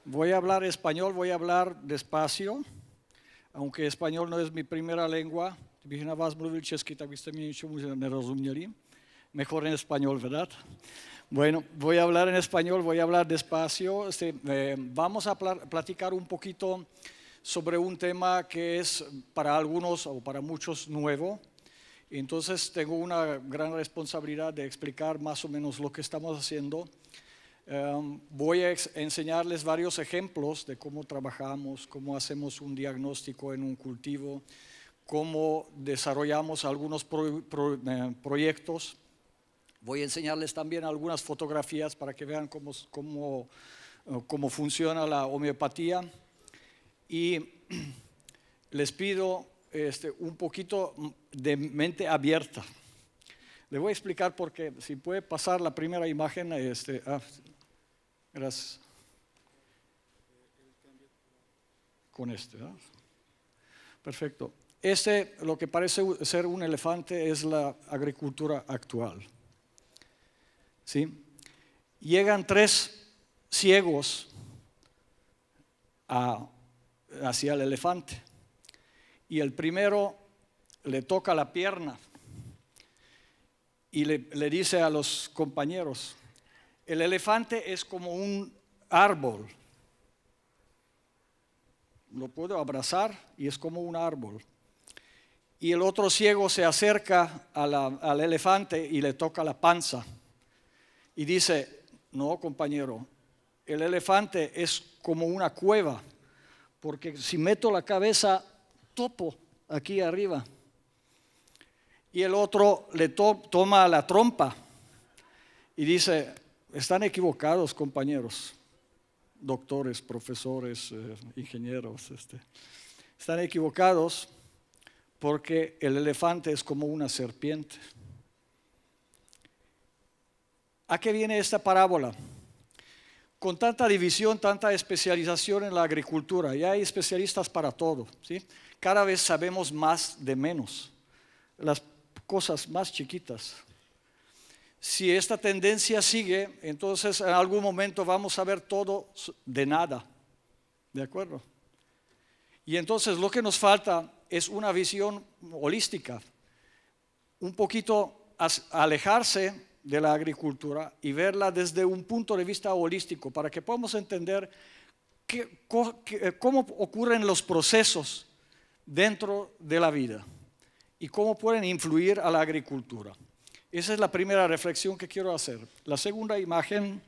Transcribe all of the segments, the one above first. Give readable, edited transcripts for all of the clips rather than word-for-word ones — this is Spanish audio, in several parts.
Voy a hablar español, voy a hablar despacio, aunque español no es mi primera lengua. Kdybych na vás mluvil česky, tak byste mě ničemu nerozuměli. Mejor en español, ¿verdad? Bueno, voy a hablar en español, voy a hablar despacio. Vamos a platicar un poquito sobre un tema que es para algunos o para muchos nuevo. Entonces tengo una gran responsabilidad de explicar más o menos lo que estamos haciendo. Voy a enseñarles varios ejemplos de cómo trabajamos, cómo hacemos un diagnóstico en un cultivo, cómo desarrollamos algunos proyectos. Voy a enseñarles también algunas fotografías para que vean cómo funciona la homeopatía. Y les pido un poquito de mente abierta. Les voy a explicar por qué. Si puede pasar la primera imagen. Gracias. Con ¿verdad? Perfecto. Lo que parece ser un elefante es la agricultura actual. ¿Sí? Llegan 3 ciegos hacia el elefante y el primero le toca la pierna y le dice a los compañeros: el elefante es como un árbol, lo puedo abrazar y es como un árbol. Y el otro ciego se acerca al elefante y le toca la panza y dice: no, compañero, el elefante es como una cueva, porque si meto la cabeza topo aquí arriba. Y el otro le toma la trompa y dice: están equivocados, compañeros, doctores, profesores, ingenieros. Están equivocados porque el elefante es como una serpiente. ¿A qué viene esta parábola? Con tanta división, tanta especialización en la agricultura, ya hay especialistas para todo, ¿sí? Cada vez sabemos más de menos, las cosas más chiquitas. Si esta tendencia sigue, entonces en algún momento vamos a ver todo de nada, ¿de acuerdo? Y entonces lo que nos falta es una visión holística, un poquito alejarse de la agricultura y verla desde un punto de vista holístico para que podamos entender cómo ocurren los procesos dentro de la vida y cómo pueden influir a la agricultura. Esa es la primera reflexión que quiero hacer. La segunda imagen.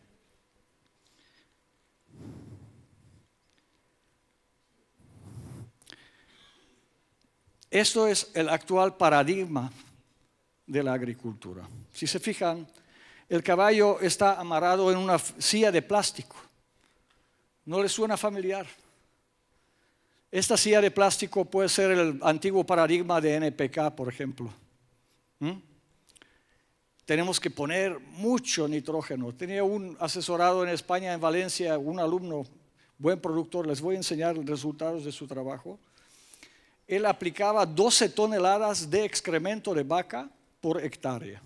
Esto es el actual paradigma de la agricultura. Si se fijan, el caballo está amarrado en una silla de plástico. ¿No les suena familiar? Esta silla de plástico puede ser el antiguo paradigma de NPK, por ejemplo. Tenemos que poner mucho nitrógeno. Tenía un asesorado en España, en Valencia, un alumno, buen productor, les voy a enseñar los resultados de su trabajo. Él aplicaba 12 toneladas de excremento de vaca por hectárea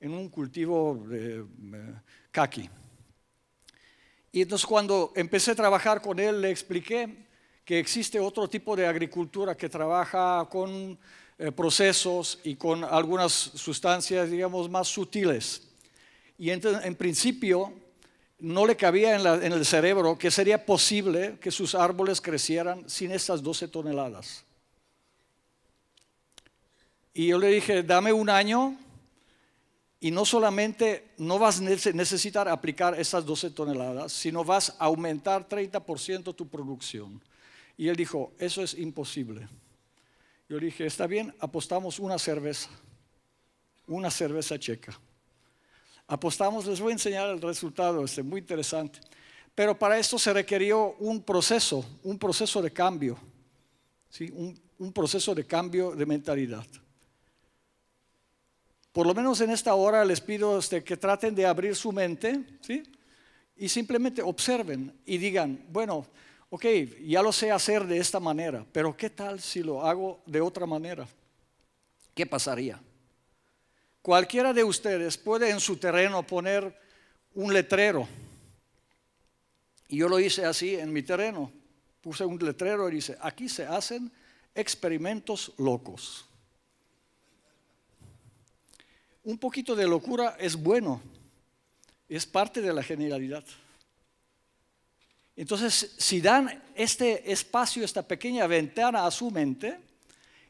en un cultivo de caqui. Y entonces cuando empecé a trabajar con él, le expliqué que existe otro tipo de agricultura que trabaja con procesos y con algunas sustancias, digamos, más sutiles. Y entonces, en principio, no le cabía en el cerebro que sería posible que sus árboles crecieran sin estas 12 toneladas. Y yo le dije: dame un año y no solamente no vas a necesitar aplicar esas 12 toneladas, sino vas a aumentar 30% tu producción. Y él dijo: eso es imposible. Yo le dije: está bien, apostamos una cerveza checa. Apostamos, les voy a enseñar el resultado, muy interesante. Pero para esto se requirió un proceso de cambio, ¿sí? un proceso de cambio de mentalidad. Por lo menos en esta hora les pido que traten de abrir su mente, ¿sí? Y simplemente observen y digan: bueno, ok, ya lo sé hacer de esta manera, pero ¿qué tal si lo hago de otra manera? ¿Qué pasaría? Cualquiera de ustedes puede en su terreno poner un letrero Y yo lo hice así en mi terreno. Puse un letrero y dice, aquí se hacen experimentos locos. Un poquito de locura es bueno, es parte de la genialidad. Entonces, si dan este espacio, esta pequeña ventana a su mente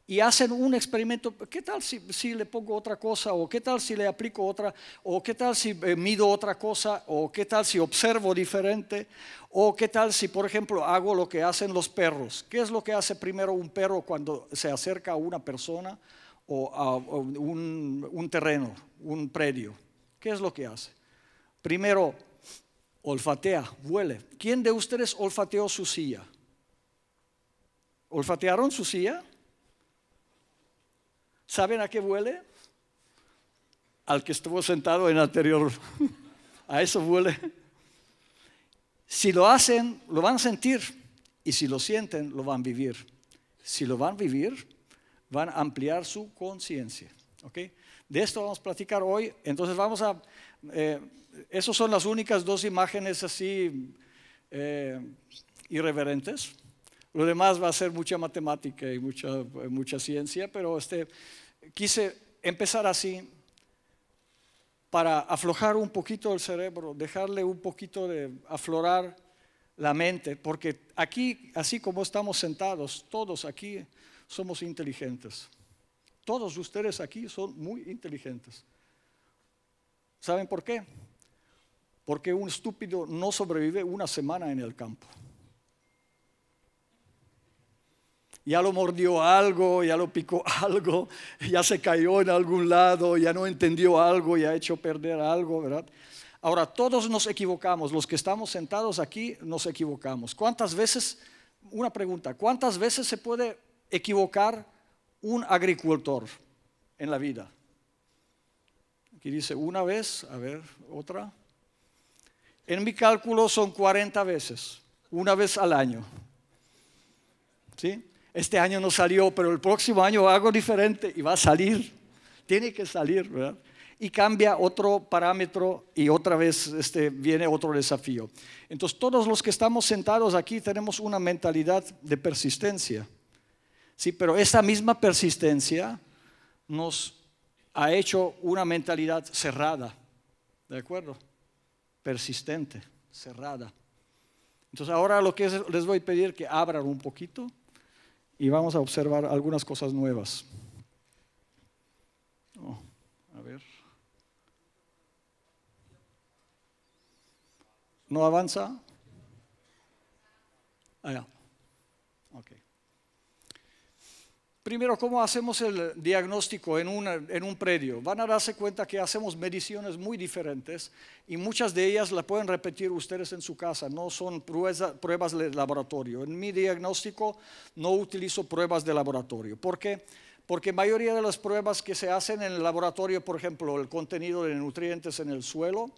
y hacen un experimento, ¿qué tal si le pongo otra cosa? ¿O qué tal si le aplico otra? ¿O qué tal si mido otra cosa? ¿O qué tal si observo diferente? ¿O qué tal si, por ejemplo, hago lo que hacen los perros? ¿Qué es lo que hace primero un perro cuando se acerca a una persona o a un terreno, un predio? ¿Qué es lo que hace? Primero, olfatea, huele. ¿Quién de ustedes olfateó su silla? ¿Olfatearon su silla? ¿Saben a qué huele? Al que estuvo sentado en el anterior. A eso huele. Si lo hacen, lo van a sentir. Y si lo sienten, lo van a vivir. Si lo van a vivir, van a ampliar su conciencia. ¿Okay? De esto vamos a platicar hoy. Entonces vamos a... esas son las únicas dos imágenes así irreverentes. Lo demás va a ser mucha matemática y mucha ciencia, pero quise empezar así para aflojar un poquito el cerebro, dejarle un poquito de aflorar la mente, porque aquí, así como estamos sentados, todos aquí somos inteligentes. Todos ustedes aquí son muy inteligentes. ¿Saben por qué? Porque un estúpido no sobrevive una semana en el campo. Ya lo mordió algo, ya lo picó algo, ya se cayó en algún lado, ya no entendió algo, ya ha hecho perder algo, ¿verdad? Ahora, todos nos equivocamos, los que estamos sentados aquí nos equivocamos. ¿Cuántas veces, una pregunta, cuántas veces se puede equivocar un agricultor en la vida? Aquí dice una vez, a ver, otra. En mi cálculo son 40 veces, una vez al año. ¿Sí? Este año no salió, pero el próximo año hago diferente y va a salir. Tiene que salir, ¿verdad? Y cambia otro parámetro y otra vez viene otro desafío. Entonces, todos los que estamos sentados aquí tenemos una mentalidad de persistencia. Sí, pero esa misma persistencia nos ha hecho una mentalidad cerrada. ¿De acuerdo? Persistente, cerrada. Entonces, ahora lo que les voy a pedir que abran un poquito y vamos a observar algunas cosas nuevas. A ver. ¿No avanza? Ya. Ok. Primero, ¿cómo hacemos el diagnóstico en un predio? Van a darse cuenta que hacemos mediciones muy diferentes y muchas de ellas las pueden repetir ustedes en su casa, no son pruebas de laboratorio. En mi diagnóstico no utilizo pruebas de laboratorio. ¿Por qué? Porque la mayoría de las pruebas que se hacen en el laboratorio, por ejemplo, el contenido de nutrientes en el suelo,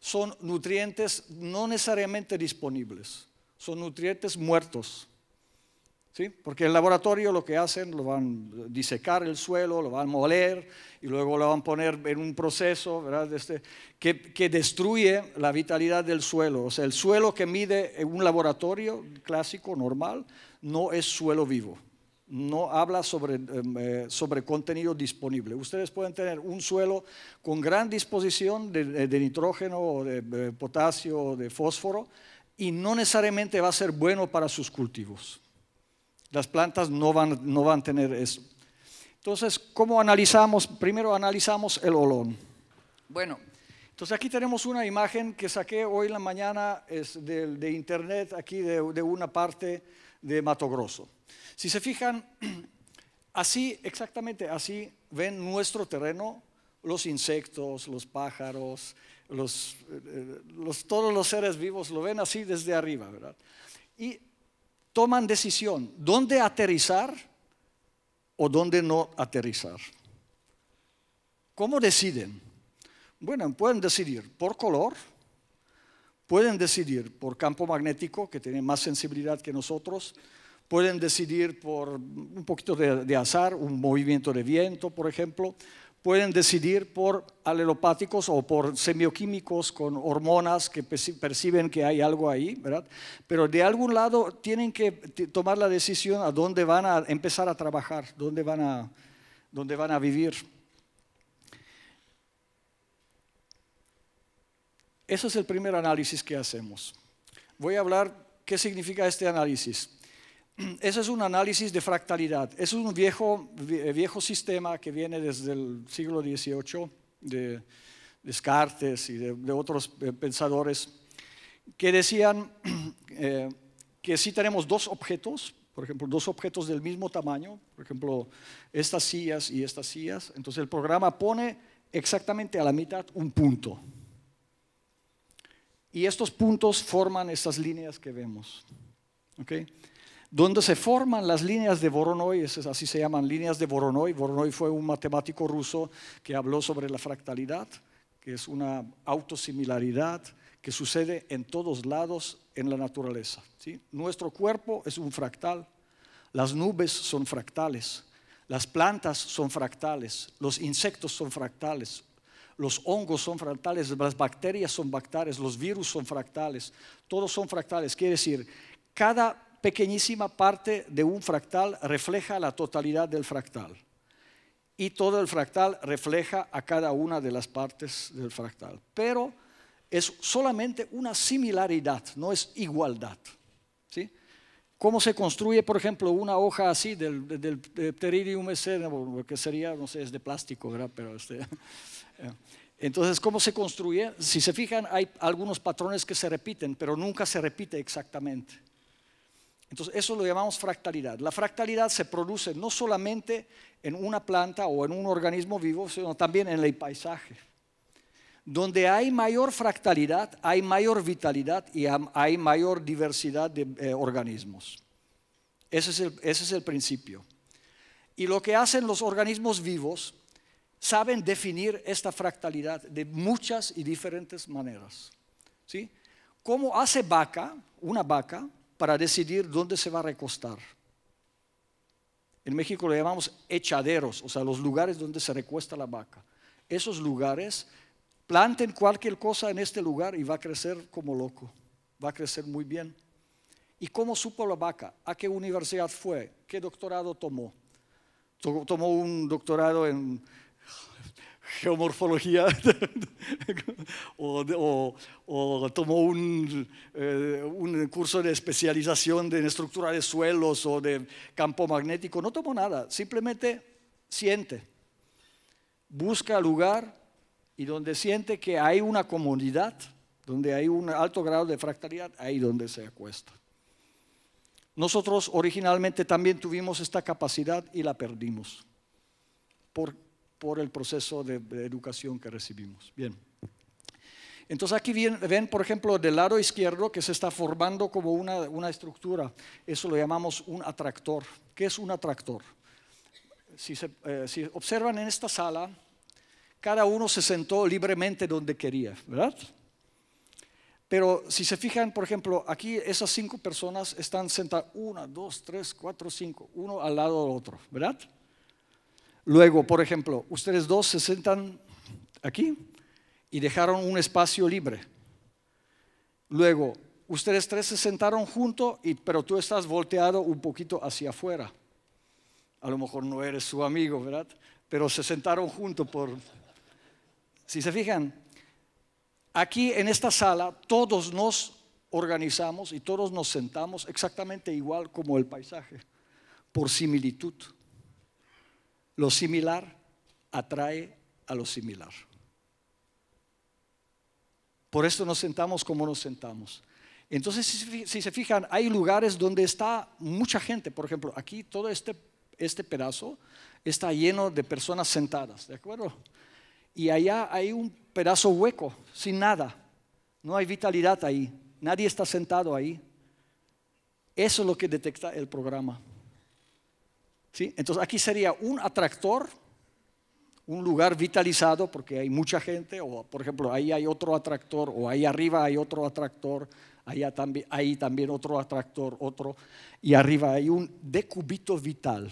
son nutrientes no necesariamente disponibles, son nutrientes muertos. ¿Sí? Porque en el laboratorio lo que hacen, lo van a disecar el suelo, lo van a moler y luego lo van a poner en un proceso, ¿verdad? Que destruye la vitalidad del suelo. O sea, el suelo que mide en un laboratorio clásico, normal, no es suelo vivo. No habla sobre contenido disponible. Ustedes pueden tener un suelo con gran disposición de nitrógeno, o de potasio, o de fósforo, y no necesariamente va a ser bueno para sus cultivos. Las plantas no van a tener eso. Entonces, ¿cómo analizamos? Primero analizamos el olón. Bueno, entonces aquí tenemos una imagen que saqué hoy en la mañana de internet, aquí de una parte de Mato Grosso. Si se fijan, así, exactamente así, ven nuestro terreno, los insectos, los pájaros, todos los seres vivos lo ven así desde arriba, ¿verdad? Y toman decisión, ¿dónde aterrizar o dónde no aterrizar? ¿Cómo deciden? Bueno, pueden decidir por color, pueden decidir por campo magnético, que tiene más sensibilidad que nosotros, pueden decidir por un poquito de azar, un movimiento de viento, por ejemplo, pueden decidir por alelopáticos o por semioquímicos con hormonas que perciben que hay algo ahí, ¿verdad? Pero de algún lado tienen que tomar la decisión a dónde van a empezar a trabajar, dónde van a vivir. Ese es el primer análisis que hacemos. Voy a hablar qué significa este análisis. Ese es un análisis de fractalidad. Es un viejo sistema que viene desde el siglo XVIII, de Descartes y de otros pensadores, que decían que si tenemos dos objetos, por ejemplo, dos objetos del mismo tamaño, por ejemplo, estas sillas y estas sillas, entonces el programa pone exactamente a la mitad un punto. Y estos puntos forman estas líneas que vemos. ¿Okay? Donde se forman las líneas de Voronoi, así se llaman líneas de Voronoi. Voronoi fue un matemático ruso que habló sobre la fractalidad, que es una autosimilaridad que sucede en todos lados en la naturaleza. ¿Sí? Nuestro cuerpo es un fractal, las nubes son fractales, las plantas son fractales, los insectos son fractales, los hongos son fractales, las bacterias son fractales, los virus son fractales, todos son fractales. Quiere decir, cada pequeñísima parte de un fractal refleja la totalidad del fractal. Y todo el fractal refleja a cada una de las partes del fractal. Pero es solamente una similaridad, no es igualdad. ¿Sí? ¿Cómo se construye, por ejemplo, una hoja así del Pteridium ese, que sería, no sé, es de plástico, ¿verdad? Pero entonces, ¿cómo se construye? Si se fijan, hay algunos patrones que se repiten, pero nunca se repite exactamente. Entonces, eso lo llamamos fractalidad. La fractalidad se produce no solamente en una planta o en un organismo vivo, sino también en el paisaje. Donde hay mayor fractalidad, hay mayor vitalidad y hay mayor diversidad de organismos. Ese es el principio. Y lo que hacen los organismos vivos, saben definir esta fractalidad de muchas y diferentes maneras. ¿Sí? ¿Cómo hace una vaca, para decidir dónde se va a recostar? En México le llamamos echaderos, o sea, los lugares donde se recuesta la vaca. Esos lugares, planten cualquier cosa en este lugar y va a crecer como loco, va a crecer muy bien. ¿Y cómo supo la vaca? ¿A qué universidad fue? ¿Qué doctorado tomó? Tomó un doctorado en geomorfología o tomó un curso de especialización en estructura de suelos o de campo magnético. No tomó nada, simplemente siente, busca lugar y donde siente que hay una comunidad, donde hay un alto grado de fractalidad, ahí donde se acuesta. Nosotros originalmente también tuvimos esta capacidad y la perdimos por el proceso de educación que recibimos. Bien. Entonces aquí ven, por ejemplo, del lado izquierdo que se está formando como una estructura. Eso lo llamamos un atractor. ¿Qué es un atractor? Si observan en esta sala, cada uno se sentó libremente donde quería, ¿verdad? Pero si se fijan, por ejemplo, aquí esas 5 personas están sentadas, 1, 2, 3, 4, 5, uno al lado del otro, ¿verdad? Luego, por ejemplo, ustedes dos se sentan aquí y dejaron un espacio libre. Luego, ustedes 3 se sentaron juntos, pero tú estás volteado un poquito hacia afuera. A lo mejor no eres su amigo, ¿verdad? Pero se sentaron juntos Si se fijan, aquí en esta sala todos nos organizamos y todos nos sentamos exactamente igual como el paisaje, por similitud. Lo similar atrae a lo similar. Por esto nos sentamos como nos sentamos. Entonces, si se fijan, hay lugares donde está mucha gente. Por ejemplo, aquí todo este pedazo está lleno de personas sentadas, ¿de acuerdo? Y allá hay un pedazo hueco, sin nada. No hay vitalidad ahí. Nadie está sentado ahí. Eso es lo que detecta el programa. ¿Sí? Entonces aquí sería un atractor, un lugar vitalizado porque hay mucha gente, o por ejemplo ahí hay otro atractor, o ahí arriba hay otro atractor, ahí también otro atractor, otro, y arriba hay un decúbito vital.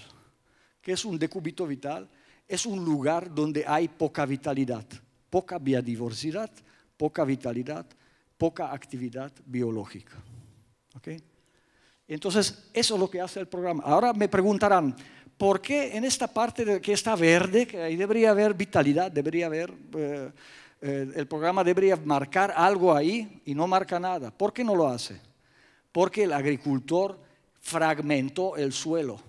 ¿Qué es un decúbito vital? es un lugar donde hay poca vitalidad, poca biodiversidad, poca vitalidad, poca actividad biológica. ¿Okay? Entonces, eso es lo que hace el programa. Ahora me preguntarán, ¿por qué en esta parte que está verde, que ahí debería haber vitalidad, debería haber, el programa debería marcar algo ahí y no marca nada? ¿Por qué no lo hace? Porque el agricultor fragmentó el suelo,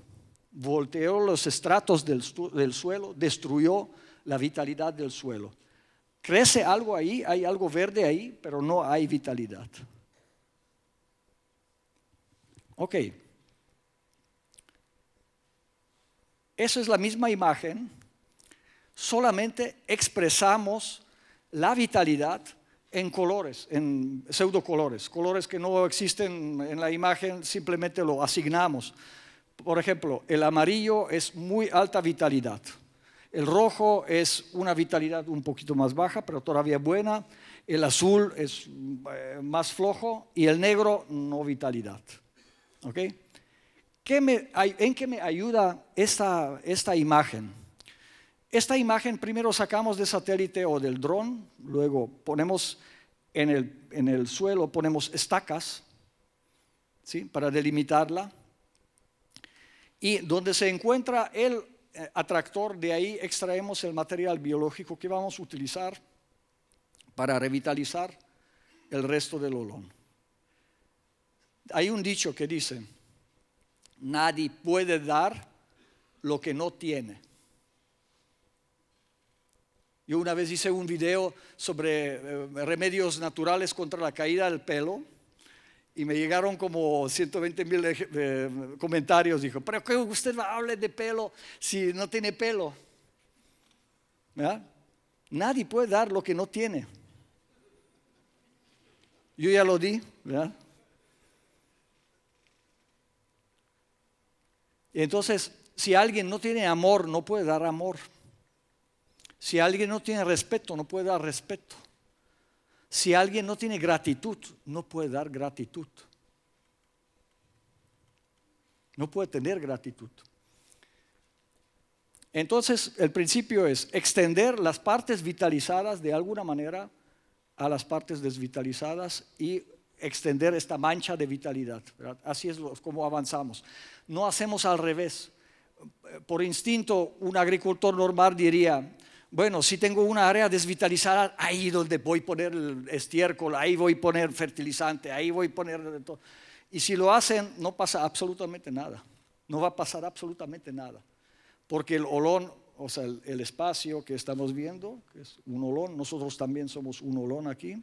volteó los estratos del suelo, destruyó la vitalidad del suelo. Crece algo ahí, hay algo verde ahí, pero no hay vitalidad. Ok. Esa es la misma imagen, solamente expresamos la vitalidad en colores, en pseudocolores, colores que no existen en la imagen, simplemente lo asignamos. Por ejemplo, el amarillo es muy alta vitalidad, el rojo es una vitalidad un poquito más baja, pero todavía buena, el azul es más flojo y el negro no vitalidad. ¿Okay? ¿En qué me ayuda esta imagen? Esta imagen primero sacamos del satélite o del dron, luego ponemos en el suelo, ponemos estacas, ¿sí? Para delimitarla. Y donde se encuentra el atractor, de ahí extraemos el material biológico que vamos a utilizar para revitalizar el resto del olón. Hay un dicho que dice, nadie puede dar lo que no tiene. Yo una vez hice un video sobre remedios naturales contra la caída del pelo y me llegaron como 120,000 comentarios. Dijo, pero ¿qué usted habla de pelo si no tiene pelo? ¿Verdad? Nadie puede dar lo que no tiene. Yo ya lo di, ¿verdad? Entonces, si alguien no tiene amor, no puede dar amor. Si alguien no tiene respeto, no puede dar respeto. Si alguien no tiene gratitud, no puede dar gratitud. No puede tener gratitud. Entonces, el principio es extender las partes vitalizadas de alguna manera a las partes desvitalizadas y extender esta mancha de vitalidad, ¿verdad? Así es como avanzamos. No hacemos al revés. Por instinto, un agricultor normal diría, bueno, si tengo una área desvitalizada, ahí donde voy a poner el estiércol, ahí voy a poner fertilizante, ahí voy a poner todo. Y si lo hacen, no pasa absolutamente nada. No va a pasar absolutamente nada. Porque el olón, o sea, el espacio que estamos viendo, que es un olón, nosotros también somos un olón aquí,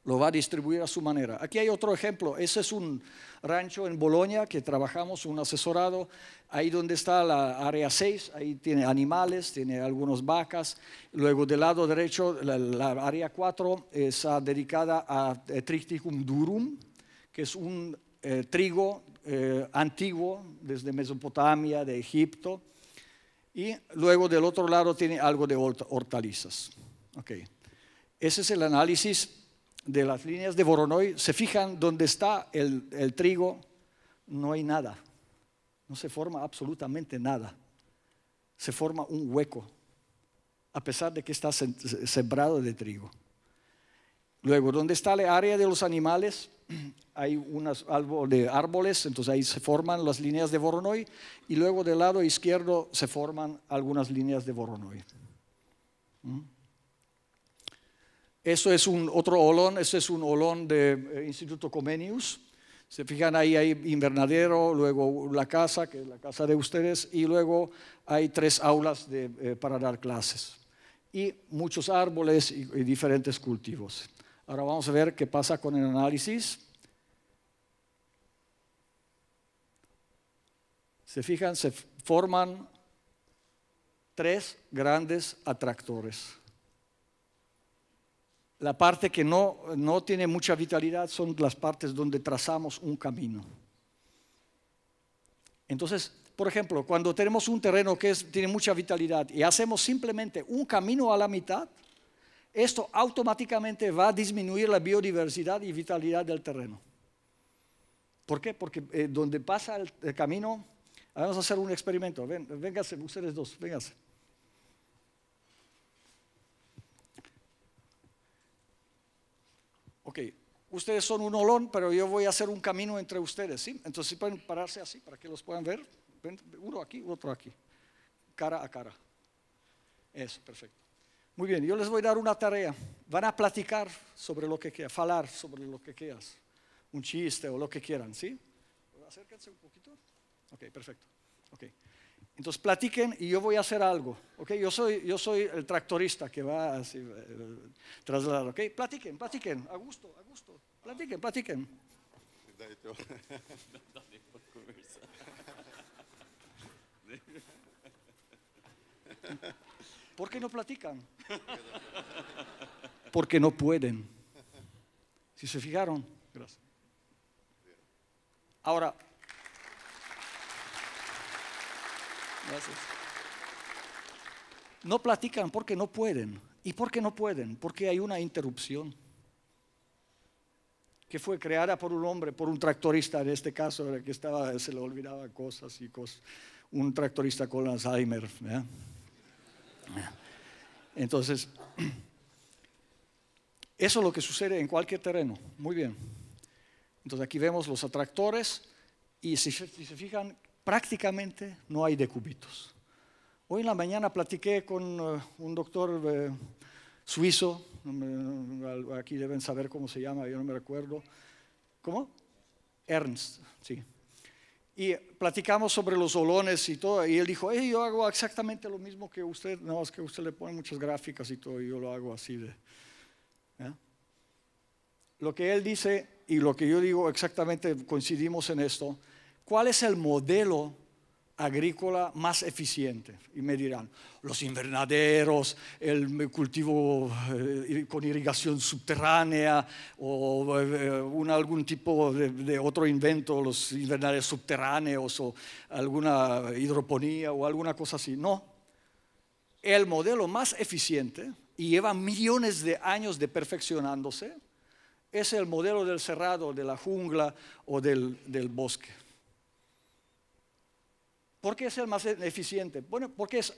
lo va a distribuir a su manera. Aquí hay otro ejemplo. Ese es un rancho en Bolonia que trabajamos, un asesorado. Ahí donde está la área 6, ahí tiene animales, tiene algunas vacas. Luego del lado derecho, la área 4 está dedicada a Triticum durum, que es un trigo antiguo desde Mesopotamia, de Egipto. Y luego del otro lado tiene algo de hortalizas. Okay. Ese es el análisis de las líneas de Voronoi. Se fijan donde está el trigo, no hay nada, no se forma absolutamente nada, se forma un hueco, a pesar de que está sembrado de trigo. Luego, donde está la área de los animales, hay algo de árboles, entonces ahí se forman las líneas de Voronoi, y luego del lado izquierdo se forman algunas líneas de Voronoi. Eso es otro olón, ese es un olón de Instituto Comenius. Se fijan ahí hay invernadero, luego la casa, que es la casa de ustedes, y luego hay 3 aulas para dar clases. Y muchos árboles y diferentes cultivos. Ahora vamos a ver qué pasa con el análisis. Se fijan, se forman 3 grandes atractores. La parte que no tiene mucha vitalidad son las partes donde trazamos un camino. Entonces, por ejemplo, cuando tenemos un terreno que tiene mucha vitalidad y hacemos simplemente un camino a la mitad, esto automáticamente va a disminuir la biodiversidad y vitalidad del terreno. ¿Por qué? Porque donde pasa el camino, vamos a hacer un experimento. Vénganse, ustedes dos, vénganse. Ok, ustedes son un olón, pero yo voy a hacer un camino entre ustedes, ¿sí? Entonces, ¿sí pueden pararse así para que los puedan ver? Uno aquí, otro aquí, cara a cara. Eso, perfecto. Muy bien, yo les voy a dar una tarea. Van a platicar sobre lo que quieran, falar sobre lo que quieras. Un chiste o lo que quieran, ¿sí? Acérquense un poquito. Ok, perfecto. Ok. Entonces platiquen y yo voy a hacer algo. Ok, yo soy el tractorista que va a trasladar. Ok, platiquen, a gusto. Platiquen. ¿Por qué no platican? Porque no pueden. ¿Sí se fijaron? Gracias. Ahora, gracias. No platican porque no pueden. ¿Y por qué no pueden? Porque hay una interrupción que fue creada por un hombre, por un tractorista en este caso, que se le olvidaba cosas y cosas. Un tractorista con Alzheimer. ¿verdad? Entonces, eso es lo que sucede en cualquier terreno. Muy bien. Entonces aquí vemos los atractores y si se fijan, prácticamente no hay decúbitos. Hoy en la mañana platiqué con un doctor suizo, aquí deben saber cómo se llama, yo no me recuerdo. ¿Cómo? Ernst, sí. Y platicamos sobre los olones y todo, y él dijo, yo hago exactamente lo mismo que usted, no, es que usted le pone muchas gráficas y todo, y yo lo hago así de... Lo que él dice y lo que yo digo exactamente coincidimos en esto. ¿Cuál es el modelo agrícola más eficiente? Y me dirán, los invernaderos, el cultivo con irrigación subterránea o algún tipo de otro invento, los invernaderos subterráneos o alguna hidroponía o alguna cosa así. No, el modelo más eficiente y lleva millones de años de perfeccionándose es el modelo del cerrado, de la jungla o del bosque. ¿Por qué es el más eficiente? Bueno, porque es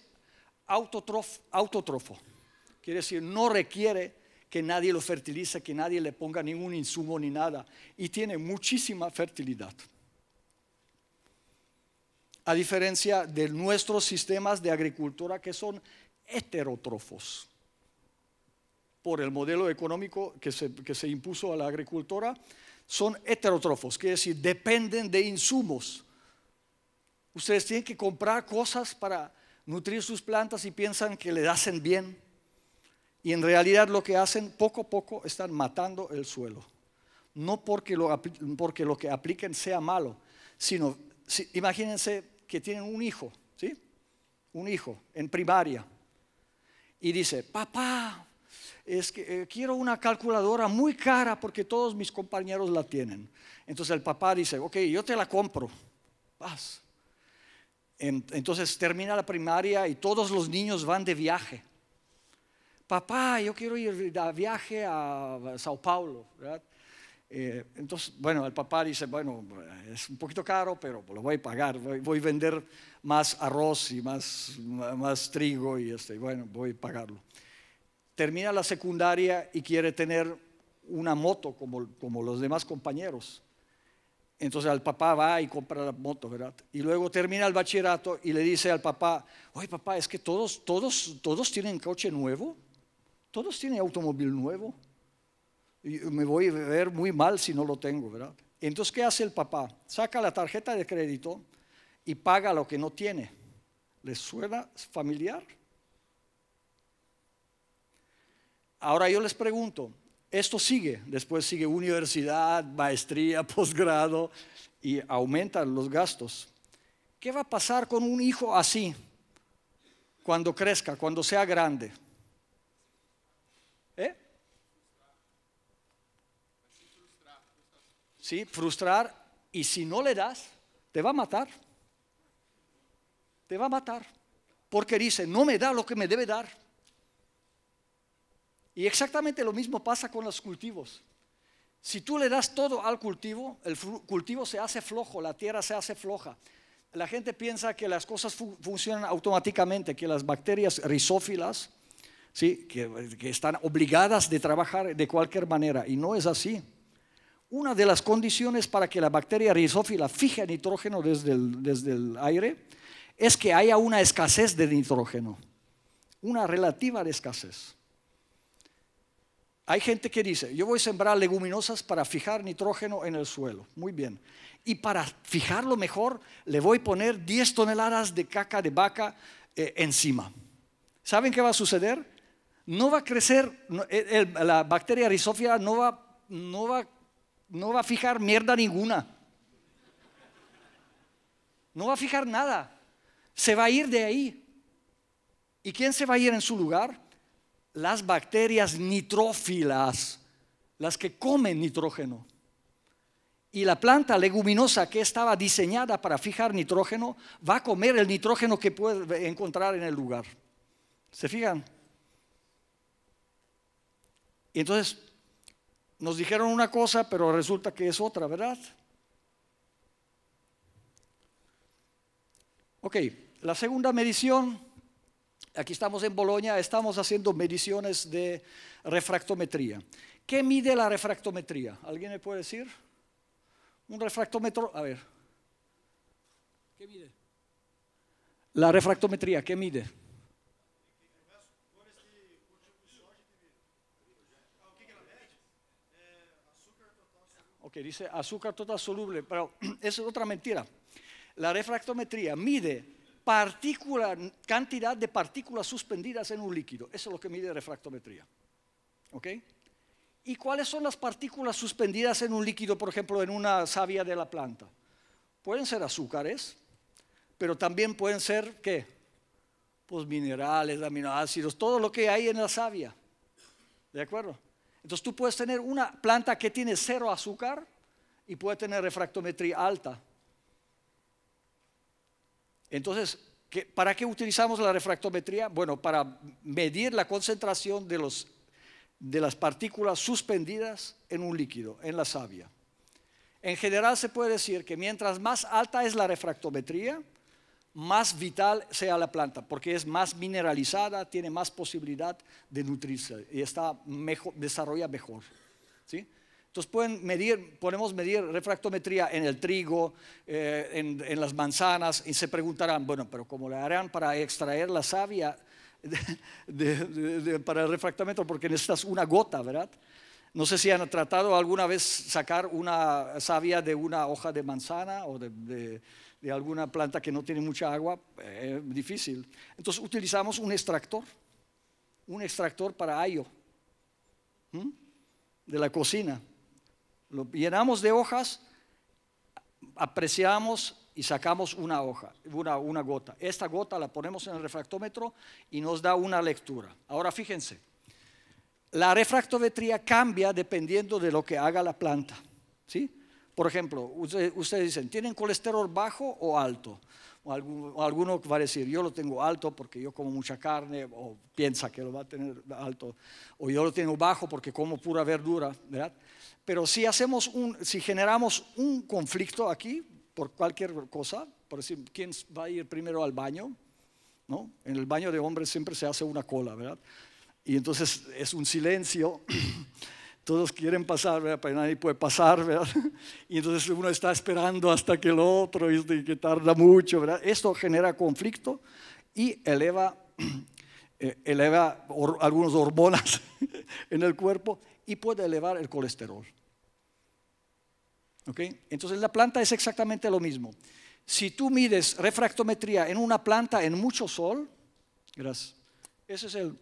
autótrofo. Quiere decir, no requiere que nadie lo fertilice, que nadie le ponga ningún insumo ni nada. Y tiene muchísima fertilidad. A diferencia de nuestros sistemas de agricultura que son heterótrofos. Por el modelo económico que se impuso a la agricultura, son heterótrofos, quiere decir, dependen de insumos. Ustedes tienen que comprar cosas para nutrir sus plantas y piensan que le hacen bien. Y en realidad lo que hacen, poco a poco, están matando el suelo. No porque lo que apliquen sea malo, sino, imagínense que tienen un hijo, ¿sí? Un hijo en primaria. Y dice, papá, es que quiero una calculadora muy cara porque todos mis compañeros la tienen. Entonces el papá dice, ok, yo te la compro, vas. Entonces termina la primaria y todos los niños van de viaje. Papá, yo quiero ir de viaje a Sao Paulo, ¿verdad? Entonces, bueno, el papá dice, bueno, es un poquito caro, pero lo voy a pagar, voy a vender más arroz y más trigo y bueno, voy a pagarlo. Termina la secundaria y quiere tener una moto como los demás compañeros. Entonces el papá va y compra la moto, ¿verdad? Y luego termina el bachillerato y le dice al papá, oye papá, es que todos tienen coche nuevo, todos tienen automóvil nuevo. Y me voy a ver muy mal si no lo tengo, ¿verdad? Entonces, ¿qué hace el papá? Saca la tarjeta de crédito y paga lo que no tiene. ¿Les suena familiar? Ahora yo les pregunto, esto sigue, después sigue universidad, maestría, posgrado y aumentan los gastos. ¿Qué va a pasar con un hijo así cuando crezca, cuando sea grande? Sí, frustrar, y si no le das, te va a matar. Te va a matar, porque dice, no me da lo que me debe dar. Y exactamente lo mismo pasa con los cultivos. Si tú le das todo al cultivo, el cultivo se hace flojo, la tierra se hace floja. La gente piensa que las cosas funcionan automáticamente, que las bacterias rizófilas ¿sí? Que están obligadas de trabajar de cualquier manera, y no es así. Una de las condiciones para que la bacteria rizófila fije nitrógeno desde el aire es que haya una escasez de nitrógeno, una relativa de escasez. Hay gente que dice, yo voy a sembrar leguminosas para fijar nitrógeno en el suelo. Muy bien. Y para fijarlo mejor, le voy a poner 10 toneladas de caca de vaca encima. ¿Saben qué va a suceder? No va a crecer, la bacteria rizófila no va a fijar mierda ninguna. No va a fijar nada. Se va a ir de ahí. ¿Y quién se va a ir en su lugar? Las bacterias nitrófilas, las que comen nitrógeno. Y la planta leguminosa que estaba diseñada para fijar nitrógeno va a comer el nitrógeno que puede encontrar en el lugar. ¿Se fijan? Y entonces nos dijeron una cosa, pero resulta que es otra, ¿verdad? Ok, la segunda medición. Aquí estamos en Bolonia, estamos haciendo mediciones de refractometría. ¿Qué mide la refractometría? ¿Alguien me puede decir? Un refractómetro, a ver. ¿Qué mide? La refractometría, ¿qué mide? Ok, dice azúcar total soluble, pero eso es otra mentira. La refractometría mide cantidad de partículas suspendidas en un líquido. Eso es lo que mide refractometría. ¿Ok? ¿Y cuáles son las partículas suspendidas en un líquido, por ejemplo, en una savia de la planta? Pueden ser azúcares, pero también pueden ser, ¿qué? Pues minerales, aminoácidos, todo lo que hay en la savia. ¿De acuerdo? Entonces tú puedes tener una planta que tiene 0 azúcar y puede tener refractometría alta. Entonces, ¿para qué utilizamos la refractometría? Bueno, para medir la concentración de las partículas suspendidas en un líquido, en la savia. En general se puede decir que mientras más alta es la refractometría, más vital sea la planta, porque es más mineralizada, tiene más posibilidad de nutrirse y desarrolla mejor. ¿Sí? Entonces podemos medir refractometría en el trigo, en las manzanas, y se preguntarán, bueno, pero ¿cómo le harán para extraer la savia para el refractómetro? Porque necesitas una gota, ¿verdad? No sé si han tratado alguna vez sacar una savia de una hoja de manzana o de alguna planta que no tiene mucha agua, difícil. Entonces utilizamos un extractor para ayo de la cocina. Lo llenamos de hojas, apreciamos y sacamos una hoja, una gota. Esta gota la ponemos en el refractómetro y nos da una lectura. Ahora fíjense, la refractometría cambia dependiendo de lo que haga la planta, ¿sí? Por ejemplo, ustedes dicen, ¿tienen colesterol bajo o alto? O alguno va a decir, yo lo tengo alto porque yo como mucha carne, o piensa que lo va a tener alto, o yo lo tengo bajo porque como pura verdura, ¿verdad? Pero si generamos un conflicto aquí, por cualquier cosa, por decir, ¿quién va a ir primero al baño? ¿No? En el baño de hombres siempre se hace una cola, ¿verdad? Y entonces es un silencio. Todos quieren pasar, ¿verdad? Pero nadie puede pasar, ¿verdad? Y entonces uno está esperando hasta que el otro, y que tarda mucho, ¿verdad? Esto genera conflicto y eleva algunas hormonas en el cuerpo y puede elevar el colesterol. ¿Ok? Entonces la planta es exactamente lo mismo. Si tú mides refractometría en una planta en mucho sol, gracias, ese es el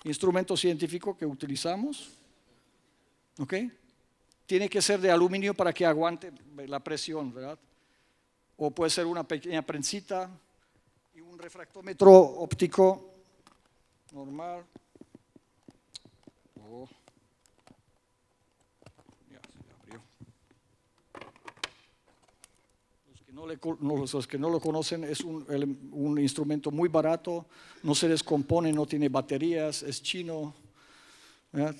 instrumento científico que utilizamos. ¿Ok? Tiene que ser de aluminio para que aguante la presión, ¿verdad? O puede ser una pequeña prensita y un refractómetro óptico normal. Ya se abrió. Los que no lo conocen, es un instrumento muy barato, no se descompone, no tiene baterías, es chino, ¿verdad?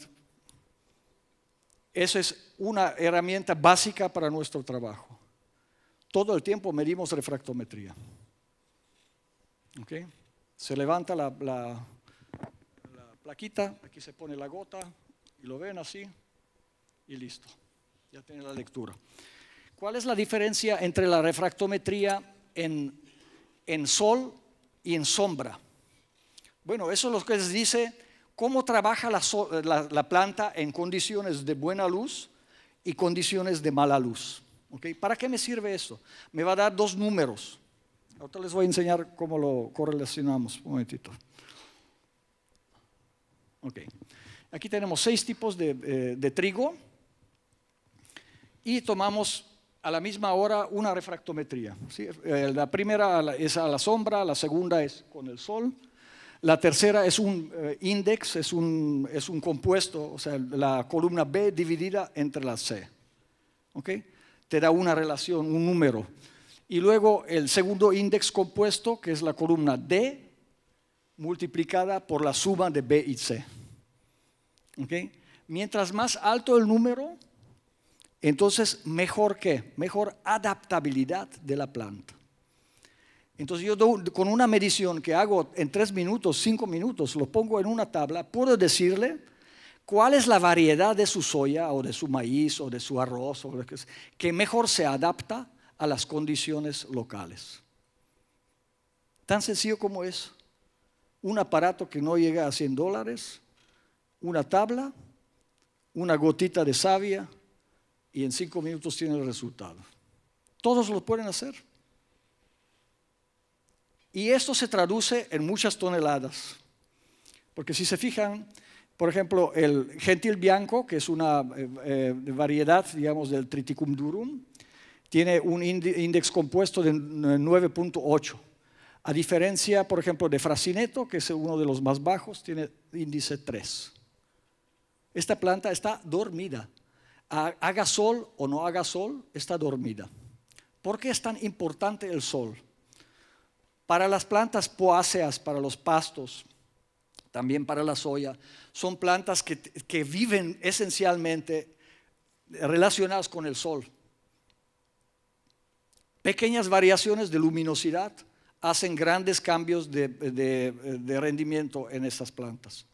Esa es una herramienta básica para nuestro trabajo. Todo el tiempo medimos refractometría. ¿Okay? Se levanta plaquita, aquí se pone la gota y lo ven así y listo, ya tiene la lectura. ¿Cuál es la diferencia entre la refractometría en sol y en sombra? Bueno, eso es lo que les dice cómo trabaja la planta en condiciones de buena luz y condiciones de mala luz. ¿Okay? ¿Para qué me sirve esto? Me va a dar dos números. Ahorita les voy a enseñar cómo lo correlacionamos. Un momentito. Okay. Aquí tenemos 6 tipos de trigo y tomamos a la misma hora una refractometría. ¿Sí? La primera es a la sombra, la segunda es con el sol, la tercera es un index, es un compuesto, o sea, la columna B dividida entre la C. ¿Okay? Te da una relación, un número. Y luego el segundo index compuesto, que es la columna D, multiplicada por la suma de B y C. ¿Okay? Mientras más alto el número, entonces mejor adaptabilidad de la planta. Entonces yo con una medición que hago en 3 minutos, 5 minutos, lo pongo en una tabla, puedo decirle cuál es la variedad de su soya o de su maíz o de su arroz o que mejor se adapta a las condiciones locales. Tan sencillo como es. Un aparato que no llega a $100, una tabla, una gotita de savia y en 5 minutos tiene el resultado. Todos lo pueden hacer. Y esto se traduce en muchas toneladas. Porque si se fijan, por ejemplo, el gentil bianco, que es una variedad, digamos, del Triticum durum, tiene un índice compuesto de 9.8. A diferencia, por ejemplo, de Fracineto, que es uno de los más bajos, tiene índice 3. Esta planta está dormida. Haga sol o no haga sol, está dormida. ¿Por qué es tan importante el sol? Para las plantas poáceas, para los pastos, también para la soya, son plantas que viven esencialmente relacionadas con el sol. Pequeñas variaciones de luminosidad hacen grandes cambios de rendimiento en estas plantas.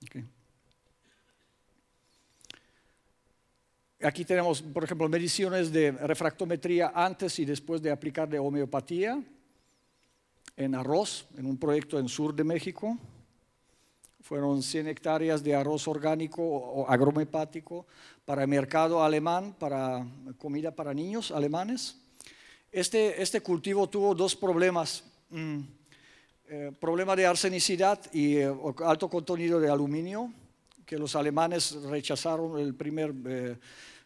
Okay. Aquí tenemos, por ejemplo, mediciones de refractometría antes y después de aplicar de homeopatía en arroz, en un proyecto en sur de México. Fueron 100 hectáreas de arroz orgánico o agrohomeopático para el mercado alemán, para comida para niños alemanes. Este cultivo tuvo 2 problemas. Problema de arsenicidad y alto contenido de aluminio, que los alemanes rechazaron el primer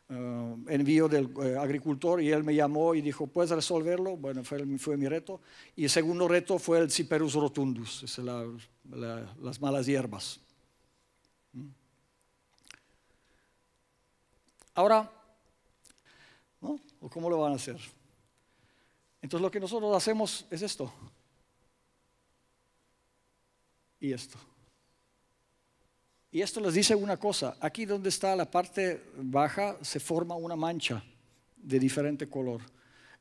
envío del agricultor y él me llamó y dijo, ¿puedes resolverlo? Bueno, fue mi reto. Y el segundo reto fue el Cyperus rotundus, es las malas hierbas. Ahora, ¿no? ¿Cómo lo van a hacer? Entonces lo que nosotros hacemos es esto. Y esto. Y esto les dice una cosa, aquí donde está la parte baja se forma una mancha de diferente color.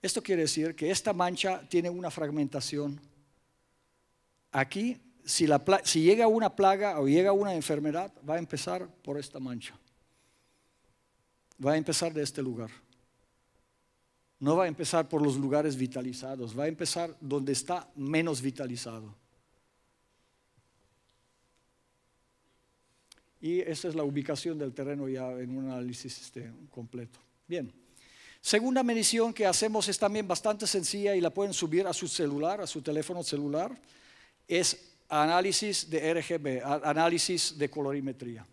Esto quiere decir que esta mancha tiene una fragmentación. Aquí, si llega una plaga o llega una enfermedad, va a empezar por esta mancha. Va a empezar de este lugar. No va a empezar por los lugares vitalizados, va a empezar donde está menos vitalizado. Y esta es la ubicación del terreno ya en un análisis completo. Bien. Segunda medición que hacemos es también bastante sencilla y la pueden subir a su celular, a su teléfono celular. Es análisis de RGB, análisis de colorimetría.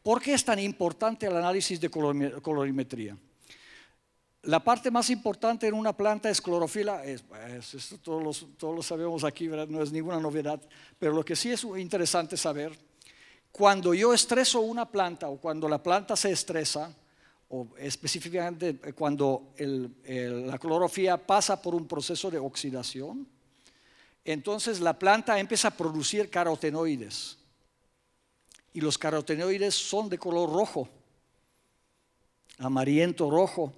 ¿Por qué es tan importante el análisis de colorimetría? La parte más importante en una planta es clorofila, esto todos lo sabemos aquí, ¿verdad? No es ninguna novedad, pero lo que sí es interesante saber, cuando yo estreso una planta o cuando la planta se estresa, o específicamente cuando la clorofila pasa por un proceso de oxidación, entonces la planta empieza a producir carotenoides. Y los carotenoides son de color rojo, amarillento rojo,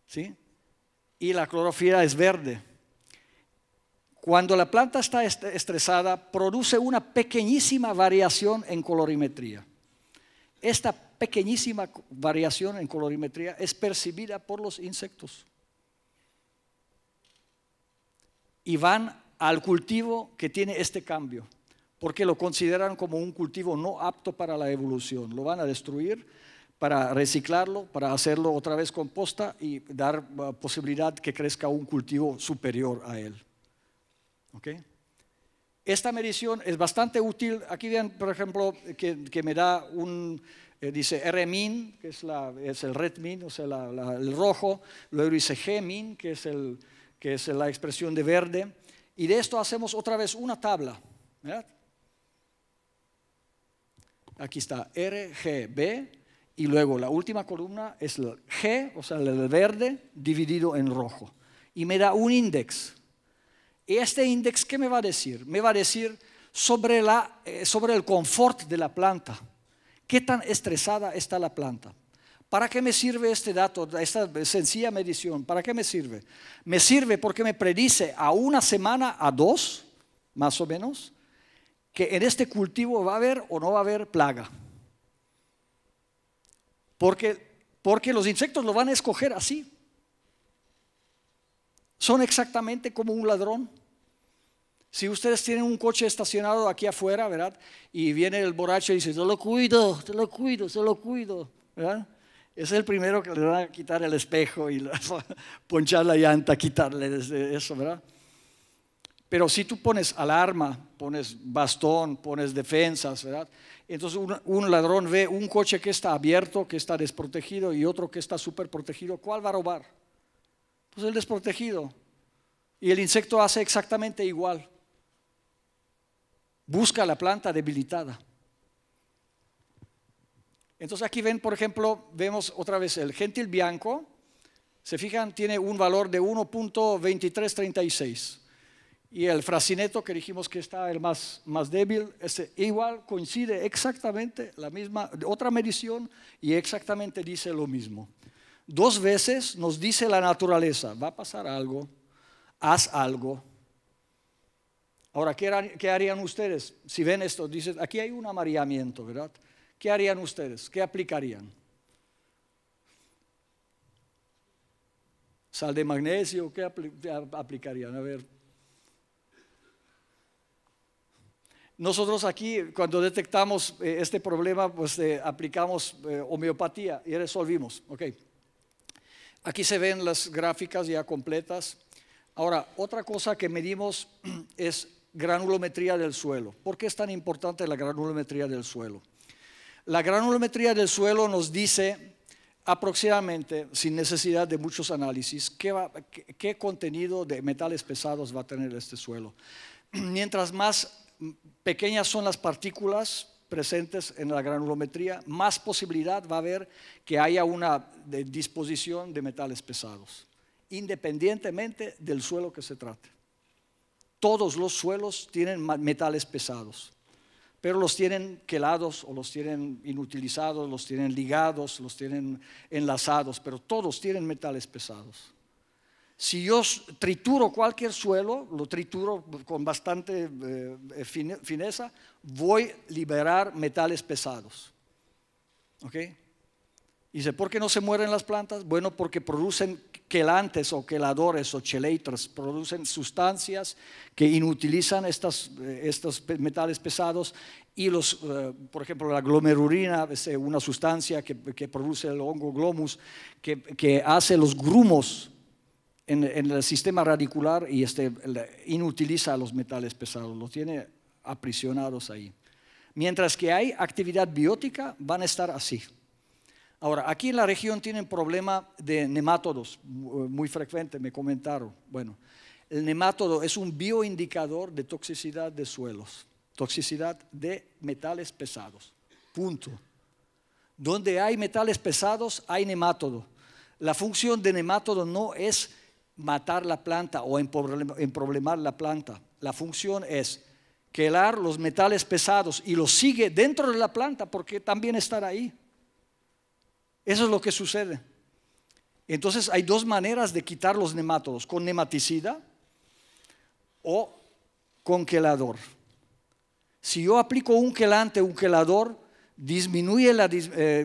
¿sí? Y la clorofila es verde. Cuando la planta está estresada, produce una pequeñísima variación en colorimetría. Esta pequeñísima variación en colorimetría es percibida por los insectos. Y van al cultivo que tiene este cambio, porque lo consideran como un cultivo no apto para la evolución. Lo van a destruir para reciclarlo, para hacerlo otra vez composta y dar posibilidad que crezca un cultivo superior a él. ¿Okay? Esta medición es bastante útil. Aquí ven, por ejemplo, que me da un, dice R-min, que es el red min, o sea, el rojo. Luego dice G-min, que es la expresión de verde. Y de esto hacemos otra vez una tabla. ¿Verdad? Aquí está R, G, B. Y luego la última columna es el G, o sea, el verde, dividido en rojo. Y me da un índice. Este índice, ¿qué me va a decir? Me va a decir sobre el confort de la planta. ¿Qué tan estresada está la planta? ¿Para qué me sirve este dato, esta sencilla medición? ¿Para qué me sirve? Me sirve porque me predice a una semana, a 2, más o menos, que en este cultivo va a haber o no va a haber plaga. Porque los insectos lo van a escoger así. Son exactamente como un ladrón. Si ustedes tienen un coche estacionado aquí afuera, ¿verdad? Y viene el borracho y dice, se lo cuido, ¿verdad? Es el primero que le van a quitar el espejo y ponchar la llanta, quitarle desde eso, ¿verdad? Pero si tú pones alarma, pones bastón, pones defensas, ¿verdad? Entonces un ladrón ve un coche que está abierto, que está desprotegido y otro que está súper protegido. ¿Cuál va a robar? Pues el desprotegido. Y el insecto hace exactamente igual. Busca la planta debilitada. Entonces aquí ven, por ejemplo, vemos otra vez el gentil bianco. Se fijan, tiene un valor de 1.2336. Y el fracineto, que dijimos que está el más débil, igual coincide exactamente la misma, otra medición y exactamente dice lo mismo. 2 veces nos dice la naturaleza, va a pasar algo, haz algo. Ahora, ¿qué harían ustedes? Si ven esto, dicen, aquí hay un amarilamiento, ¿verdad? ¿Qué harían ustedes? ¿Qué aplicarían? ¿Sal de magnesio? ¿Qué aplicarían? A ver. Nosotros aquí, cuando detectamos este problema, pues aplicamos homeopatía y resolvimos. Okay. Aquí se ven las gráficas ya completas. Ahora, otra cosa que medimos es granulometría del suelo. ¿Por qué es tan importante la granulometría del suelo? La granulometría del suelo nos dice aproximadamente, sin necesidad de muchos análisis, qué contenido de metales pesados va a tener este suelo. Mientras más pequeñas son las partículas presentes en la granulometría, más posibilidad va a haber que haya una disposición de metales pesados, independientemente del suelo que se trate. Todos los suelos tienen metales pesados, pero los tienen quelados o los tienen inutilizados, los tienen ligados, los tienen enlazados, pero todos tienen metales pesados. Si yo trituro cualquier suelo, lo trituro con bastante fineza, voy a liberar metales pesados. ¿Ok? Dice, ¿por qué no se mueren las plantas? Bueno, porque producen quelantes o queladores o chelators, producen sustancias que inutilizan estos metales pesados y por ejemplo, la glomerulina es una sustancia que produce el hongo glomus que hace los grumos en el sistema radicular y inutiliza los metales pesados, los tiene aprisionados ahí. Mientras que hay actividad biótica, van a estar así. Ahora, aquí en la región tienen problema de nemátodos, muy frecuente, me comentaron. Bueno, el nemátodo es un bioindicador de toxicidad de suelos, toxicidad de metales pesados, punto. Donde hay metales pesados, hay nemátodo. La función de nemátodo no es matar la planta o emproblemar la planta. La función es quelar los metales pesados y los sigue dentro de la planta porque también están ahí. Eso es lo que sucede. Entonces hay 2 maneras de quitar los nemátodos, con nematicida o congelador. Si yo aplico un quelante, un quelador, disminuye la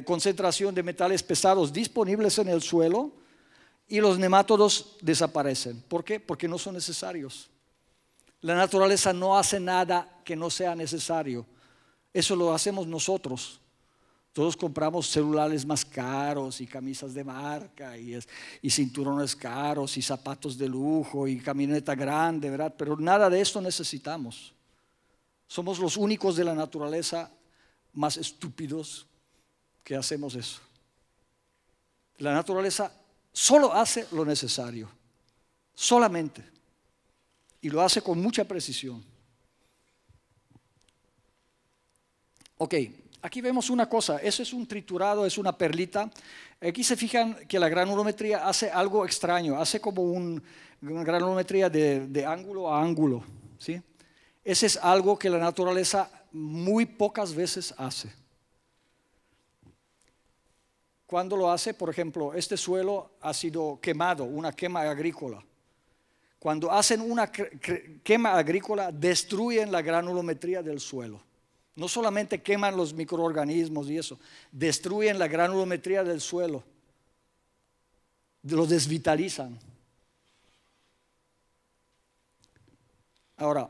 concentración de metales pesados disponibles en el suelo y los nemátodos desaparecen. ¿Por qué? Porque no son necesarios. La naturaleza no hace nada que no sea necesario. Eso lo hacemos nosotros. Todos compramos celulares más caros y camisas de marca y cinturones caros y zapatos de lujo y camioneta grande, ¿verdad? Pero nada de esto necesitamos. Somos los únicos de la naturaleza más estúpidos que hacemos eso. La naturaleza solo hace lo necesario, solamente, y lo hace con mucha precisión. Ok, aquí vemos una cosa, eso es un triturado, es una perlita. Aquí se fijan que la granulometría hace algo extraño, hace como una granulometría de ángulo a ángulo, ¿sí? Ese es algo que la naturaleza muy pocas veces hace. Cuando lo hace, por ejemplo, este suelo ha sido quemado, una quema agrícola. Cuando hacen una quema agrícola, destruyen la granulometría del suelo. No solamente queman los microorganismos y eso, destruyen la granulometría del suelo, lo desvitalizan. Ahora,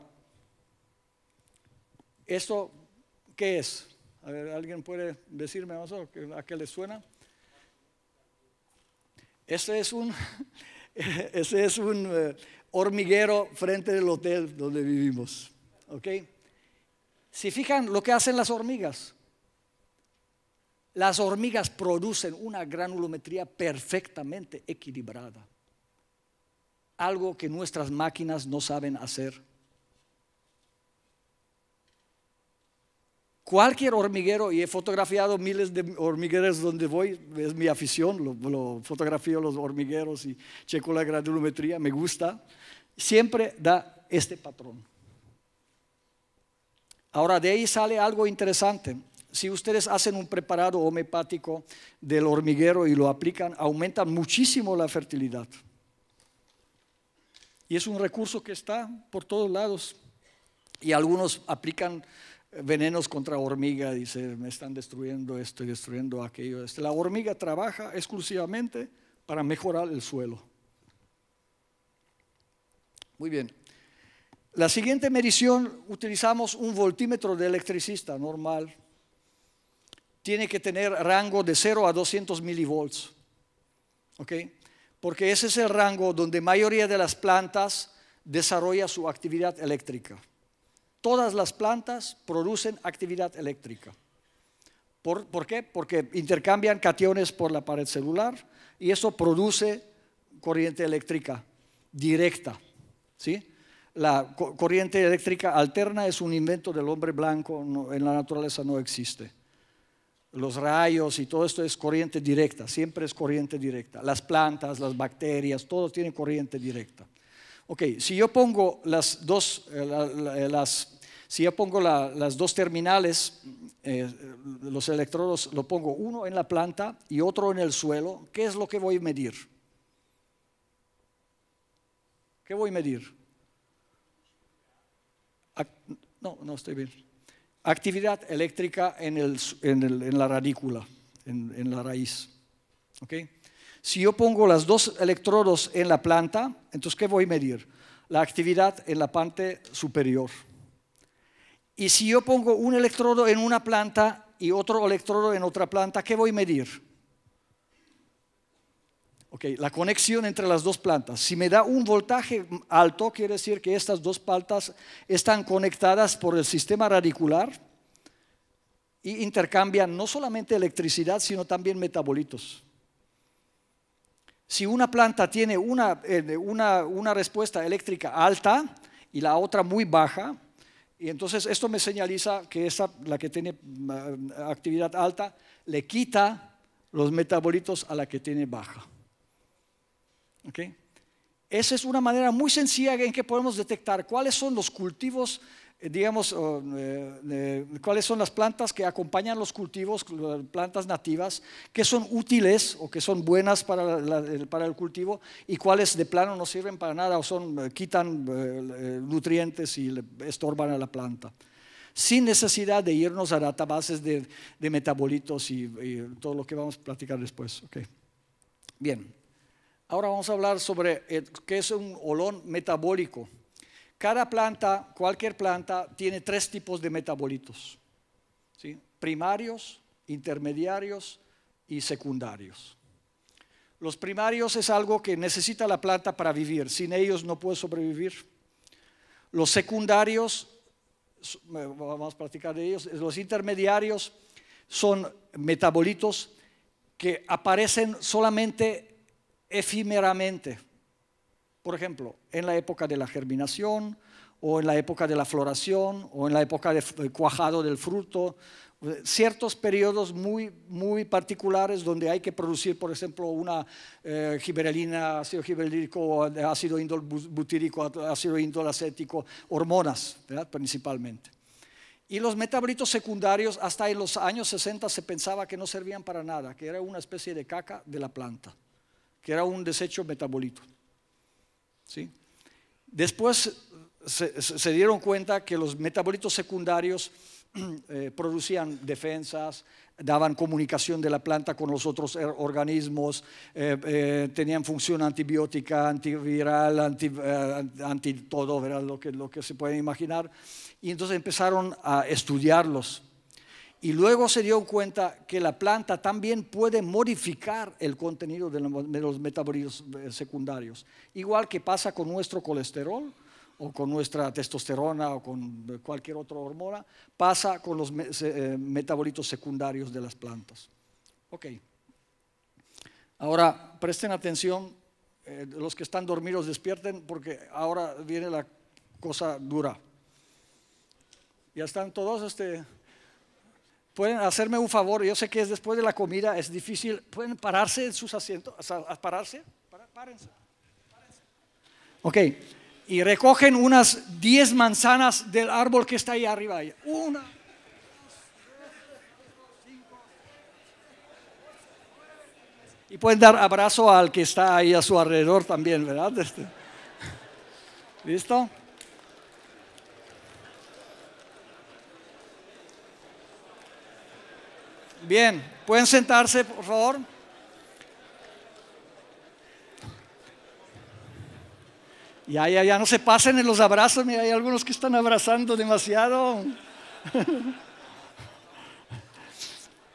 ¿esto qué es? A ver, ¿alguien puede decirme a qué le suena? Ese es un hormiguero frente al hotel donde vivimos. ¿Ok? Si fijan lo que hacen las hormigas producen una granulometría perfectamente equilibrada. Algo que nuestras máquinas no saben hacer. Cualquier hormiguero, y he fotografiado miles de hormigueros donde voy, es mi afición, lo fotografío los hormigueros y checo la granulometría, me gusta, siempre da este patrón. Ahora de ahí sale algo interesante. Si ustedes hacen un preparado homeopático del hormiguero y lo aplican, aumentan muchísimo la fertilidad. Y es un recurso que está por todos lados. Y algunos aplican venenos contra hormiga, dice, me están destruyendo esto y destruyendo aquello. La hormiga trabaja exclusivamente para mejorar el suelo. Muy bien. La siguiente medición, utilizamos un voltímetro de electricista normal. Tiene que tener rango de 0 a 200 milivolts. ¿Ok? Porque ese es el rango donde la mayoría de las plantas desarrolla su actividad eléctrica. Todas las plantas producen actividad eléctrica. ¿Por qué? Porque intercambian cationes por la pared celular y eso produce corriente eléctrica directa. ¿Sí? La corriente eléctrica alterna es un invento del hombre blanco, en la naturaleza no existe. Los rayos y todo esto es corriente directa, siempre es corriente directa. Las plantas, las bacterias, todo tiene corriente directa. Ok, si yo pongo las dos terminales, los electrodos, lo pongo uno en la planta y otro en el suelo, ¿qué es lo que voy a medir? ¿Qué voy a medir? No estoy bien. Actividad eléctrica en la radícula, en la raíz. ¿Okay? Si yo pongo los dos electrodos en la planta, entonces ¿qué voy a medir? La actividad en la parte superior. Y si yo pongo un electrodo en una planta y otro electrodo en otra planta, ¿qué voy a medir? Okay, la conexión entre las dos plantas. Si me da un voltaje alto, quiere decir que estas dos plantas están conectadas por el sistema radicular y intercambian no solamente electricidad, sino también metabolitos. Si una planta tiene una respuesta eléctrica alta y la otra muy baja, y entonces esto me señaliza que la que tiene actividad alta le quita los metabolitos a la que tiene baja. ¿Okay? Esa es una manera muy sencilla en que podemos detectar cuáles son los cultivos digamos, cuáles son las plantas que acompañan los cultivos, plantas nativas, que son útiles o que son buenas para el cultivo y cuáles de plano no sirven para nada o quitan nutrientes y le estorban a la planta. Sin necesidad de irnos a databases de metabolitos y todo lo que vamos a platicar después. Okay. Bien, ahora vamos a hablar sobre qué es un olón metabólico. Cada planta, cualquier planta, tiene 3 tipos de metabolitos, ¿sí? Primarios, intermediarios y secundarios. Los primarios es algo que necesita la planta para vivir, sin ellos no puede sobrevivir. Los secundarios, vamos a platicar de ellos, los intermediarios son metabolitos que aparecen solamente efímeramente. Por ejemplo, en la época de la germinación, o en la época de la floración, o en la época del cuajado del fruto, ciertos periodos muy particulares donde hay que producir, por ejemplo, una gibberelina, ácido gibberelínico, ácido indol butírico, ácido indol acético, hormonas, ¿verdad? Principalmente. Y los metabolitos secundarios, hasta en los años 60 se pensaba que no servían para nada, que era una especie de caca de la planta, que era un desecho metabolito. ¿Sí? Después se dieron cuenta que los metabolitos secundarios producían defensas, daban comunicación de la planta con los otros organismos, tenían función antibiótica, antiviral, anti todo, ¿verdad? Lo que se puede imaginar. Y entonces empezaron a estudiarlos. Y luego se dio cuenta que la planta también puede modificar el contenido de los metabolitos secundarios. Igual que pasa con nuestro colesterol, o con nuestra testosterona, o con cualquier otra hormona, pasa con los metabolitos secundarios de las plantas. Ok. Ahora, presten atención, los que están dormidos despierten, porque ahora viene la cosa dura. ¿Ya están todos? ¿Pueden hacerme un favor? Yo sé que es después de la comida, es difícil. ¿Pueden pararse en sus asientos? ¿Pararse? Párense. Ok. Y recogen unas 10 manzanas del árbol que está ahí arriba. 1, 2, 3, 4, 5. Y pueden dar abrazo al que está ahí a su alrededor también, ¿verdad? ¿Listo? Bien, ¿pueden sentarse, por favor? Ya no se pasen en los abrazos, mira, hay algunos que están abrazando demasiado.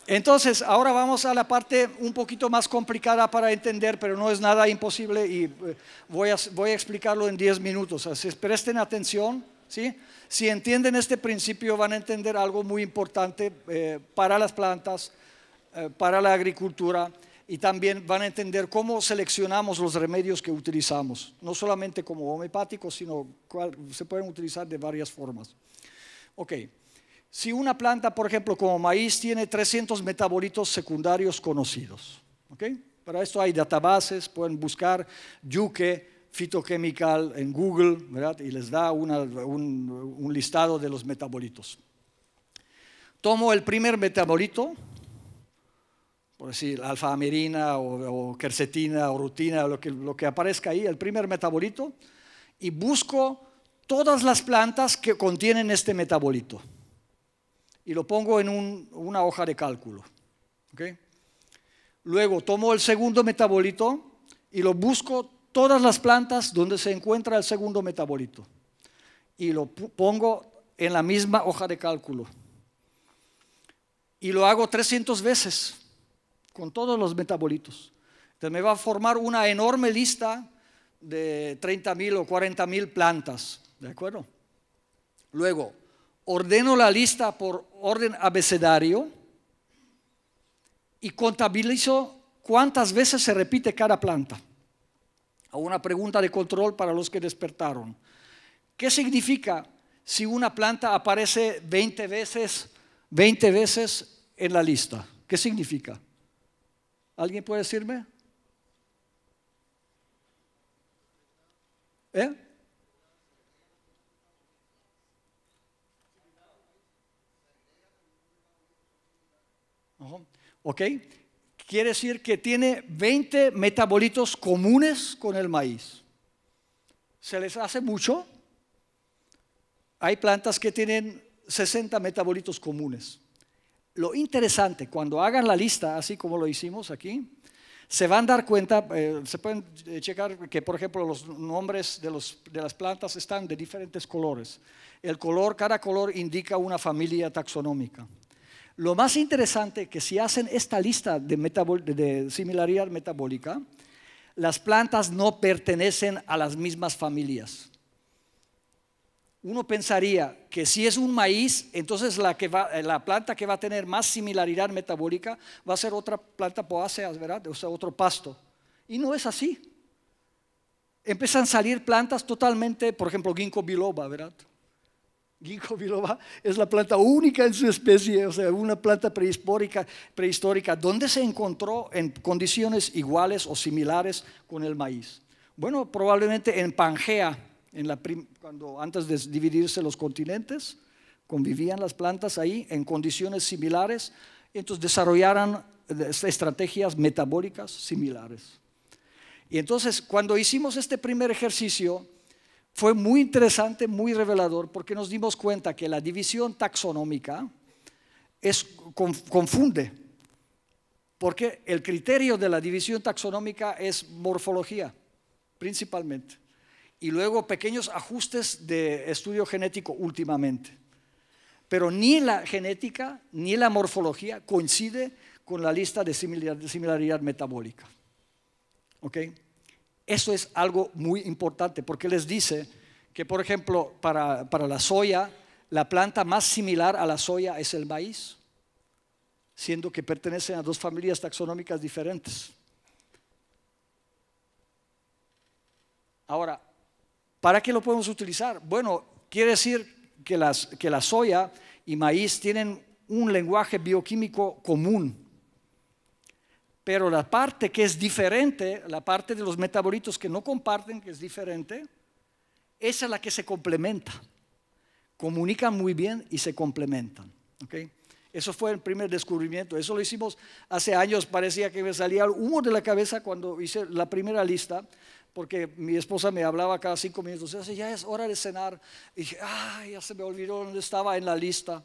Entonces, ahora vamos a la parte un poquito más complicada para entender, pero no es nada imposible y voy a explicarlo en 10 minutos. Así, presten atención, ¿sí? Si entienden este principio van a entender algo muy importante para las plantas, para la agricultura, y también van a entender cómo seleccionamos los remedios que utilizamos, no solamente como homeopáticos, sino se pueden utilizar de varias formas. Ok, si una planta, por ejemplo, como maíz, tiene 300 metabolitos secundarios conocidos, ¿ok? Para esto hay databases, pueden buscar yuque fitoquímical en Google, ¿verdad? Y les da un listado de los metabolitos. Tomo el primer metabolito, por decir alfa-amirina o quercetina o rutina, lo que aparezca ahí, el primer metabolito, y busco todas las plantas que contienen este metabolito y lo pongo en una hoja de cálculo. ¿Okay? Luego tomo el segundo metabolito y lo busco todas las plantas donde se encuentra el segundo metabolito y lo pongo en la misma hoja de cálculo y lo hago 300 veces con todos los metabolitos. Entonces me va a formar una enorme lista de 30.000 o 40.000 plantas, ¿de acuerdo? Luego, ordeno la lista por orden abecedario y contabilizo cuántas veces se repite cada planta. Hago una pregunta de control para los que despertaron. ¿Qué significa si una planta aparece 20 veces en la lista? ¿Qué significa? ¿Alguien puede decirme? ¿no? ¿Ok? Quiere decir que tiene 20 metabolitos comunes con el maíz. ¿Se les hace mucho? Hay plantas que tienen 60 metabolitos comunes. Lo interesante, cuando hagan la lista, así como lo hicimos aquí, se van a dar cuenta, se pueden checar que, por ejemplo, los nombres de las plantas están de diferentes colores. Cada color indica una familia taxonómica. Lo más interesante que si hacen esta lista de similaridad metabólica, las plantas no pertenecen a las mismas familias. Uno pensaría que si es un maíz, entonces la planta que va a tener más similaridad metabólica va a ser otra planta poácea, ¿verdad? O sea, otro pasto. Y no es así. Empiezan a salir plantas totalmente, por ejemplo, ginkgo biloba, ¿verdad? Ginkgo biloba es la planta única en su especie, o sea, una planta prehistórica donde se encontró en condiciones iguales o similares con el maíz. Bueno, probablemente en Pangea. Antes de dividirse los continentes, convivían las plantas ahí en condiciones similares, y entonces desarrollaron estrategias metabólicas similares. Y entonces, cuando hicimos este primer ejercicio, fue muy interesante, muy revelador, porque nos dimos cuenta que la división taxonómica confunde, porque el criterio de la división taxonómica es morfología, principalmente. Y luego pequeños ajustes de estudio genético últimamente. Pero ni la genética ni la morfología coincide con la lista de similaridad metabólica. ¿Ok? Eso es algo muy importante porque les dice que, por ejemplo, para la soya, la planta más similar a la soya es el maíz, siendo que pertenecen a dos familias taxonómicas diferentes. Ahora, ¿para qué lo podemos utilizar? Bueno, quiere decir que la soya y maíz tienen un lenguaje bioquímico común. Pero la parte que es diferente, la parte de los metabolitos que no comparten, que es diferente, esa es la que se complementa. Comunican muy bien y se complementan. ¿Okay? Eso fue el primer descubrimiento. Eso lo hicimos hace años. Parecía que me salía humo de la cabeza cuando hice la primera lista, porque mi esposa me hablaba cada 5 minutos, ya es hora de cenar. Y dije, ya se me olvidó dónde estaba en la lista.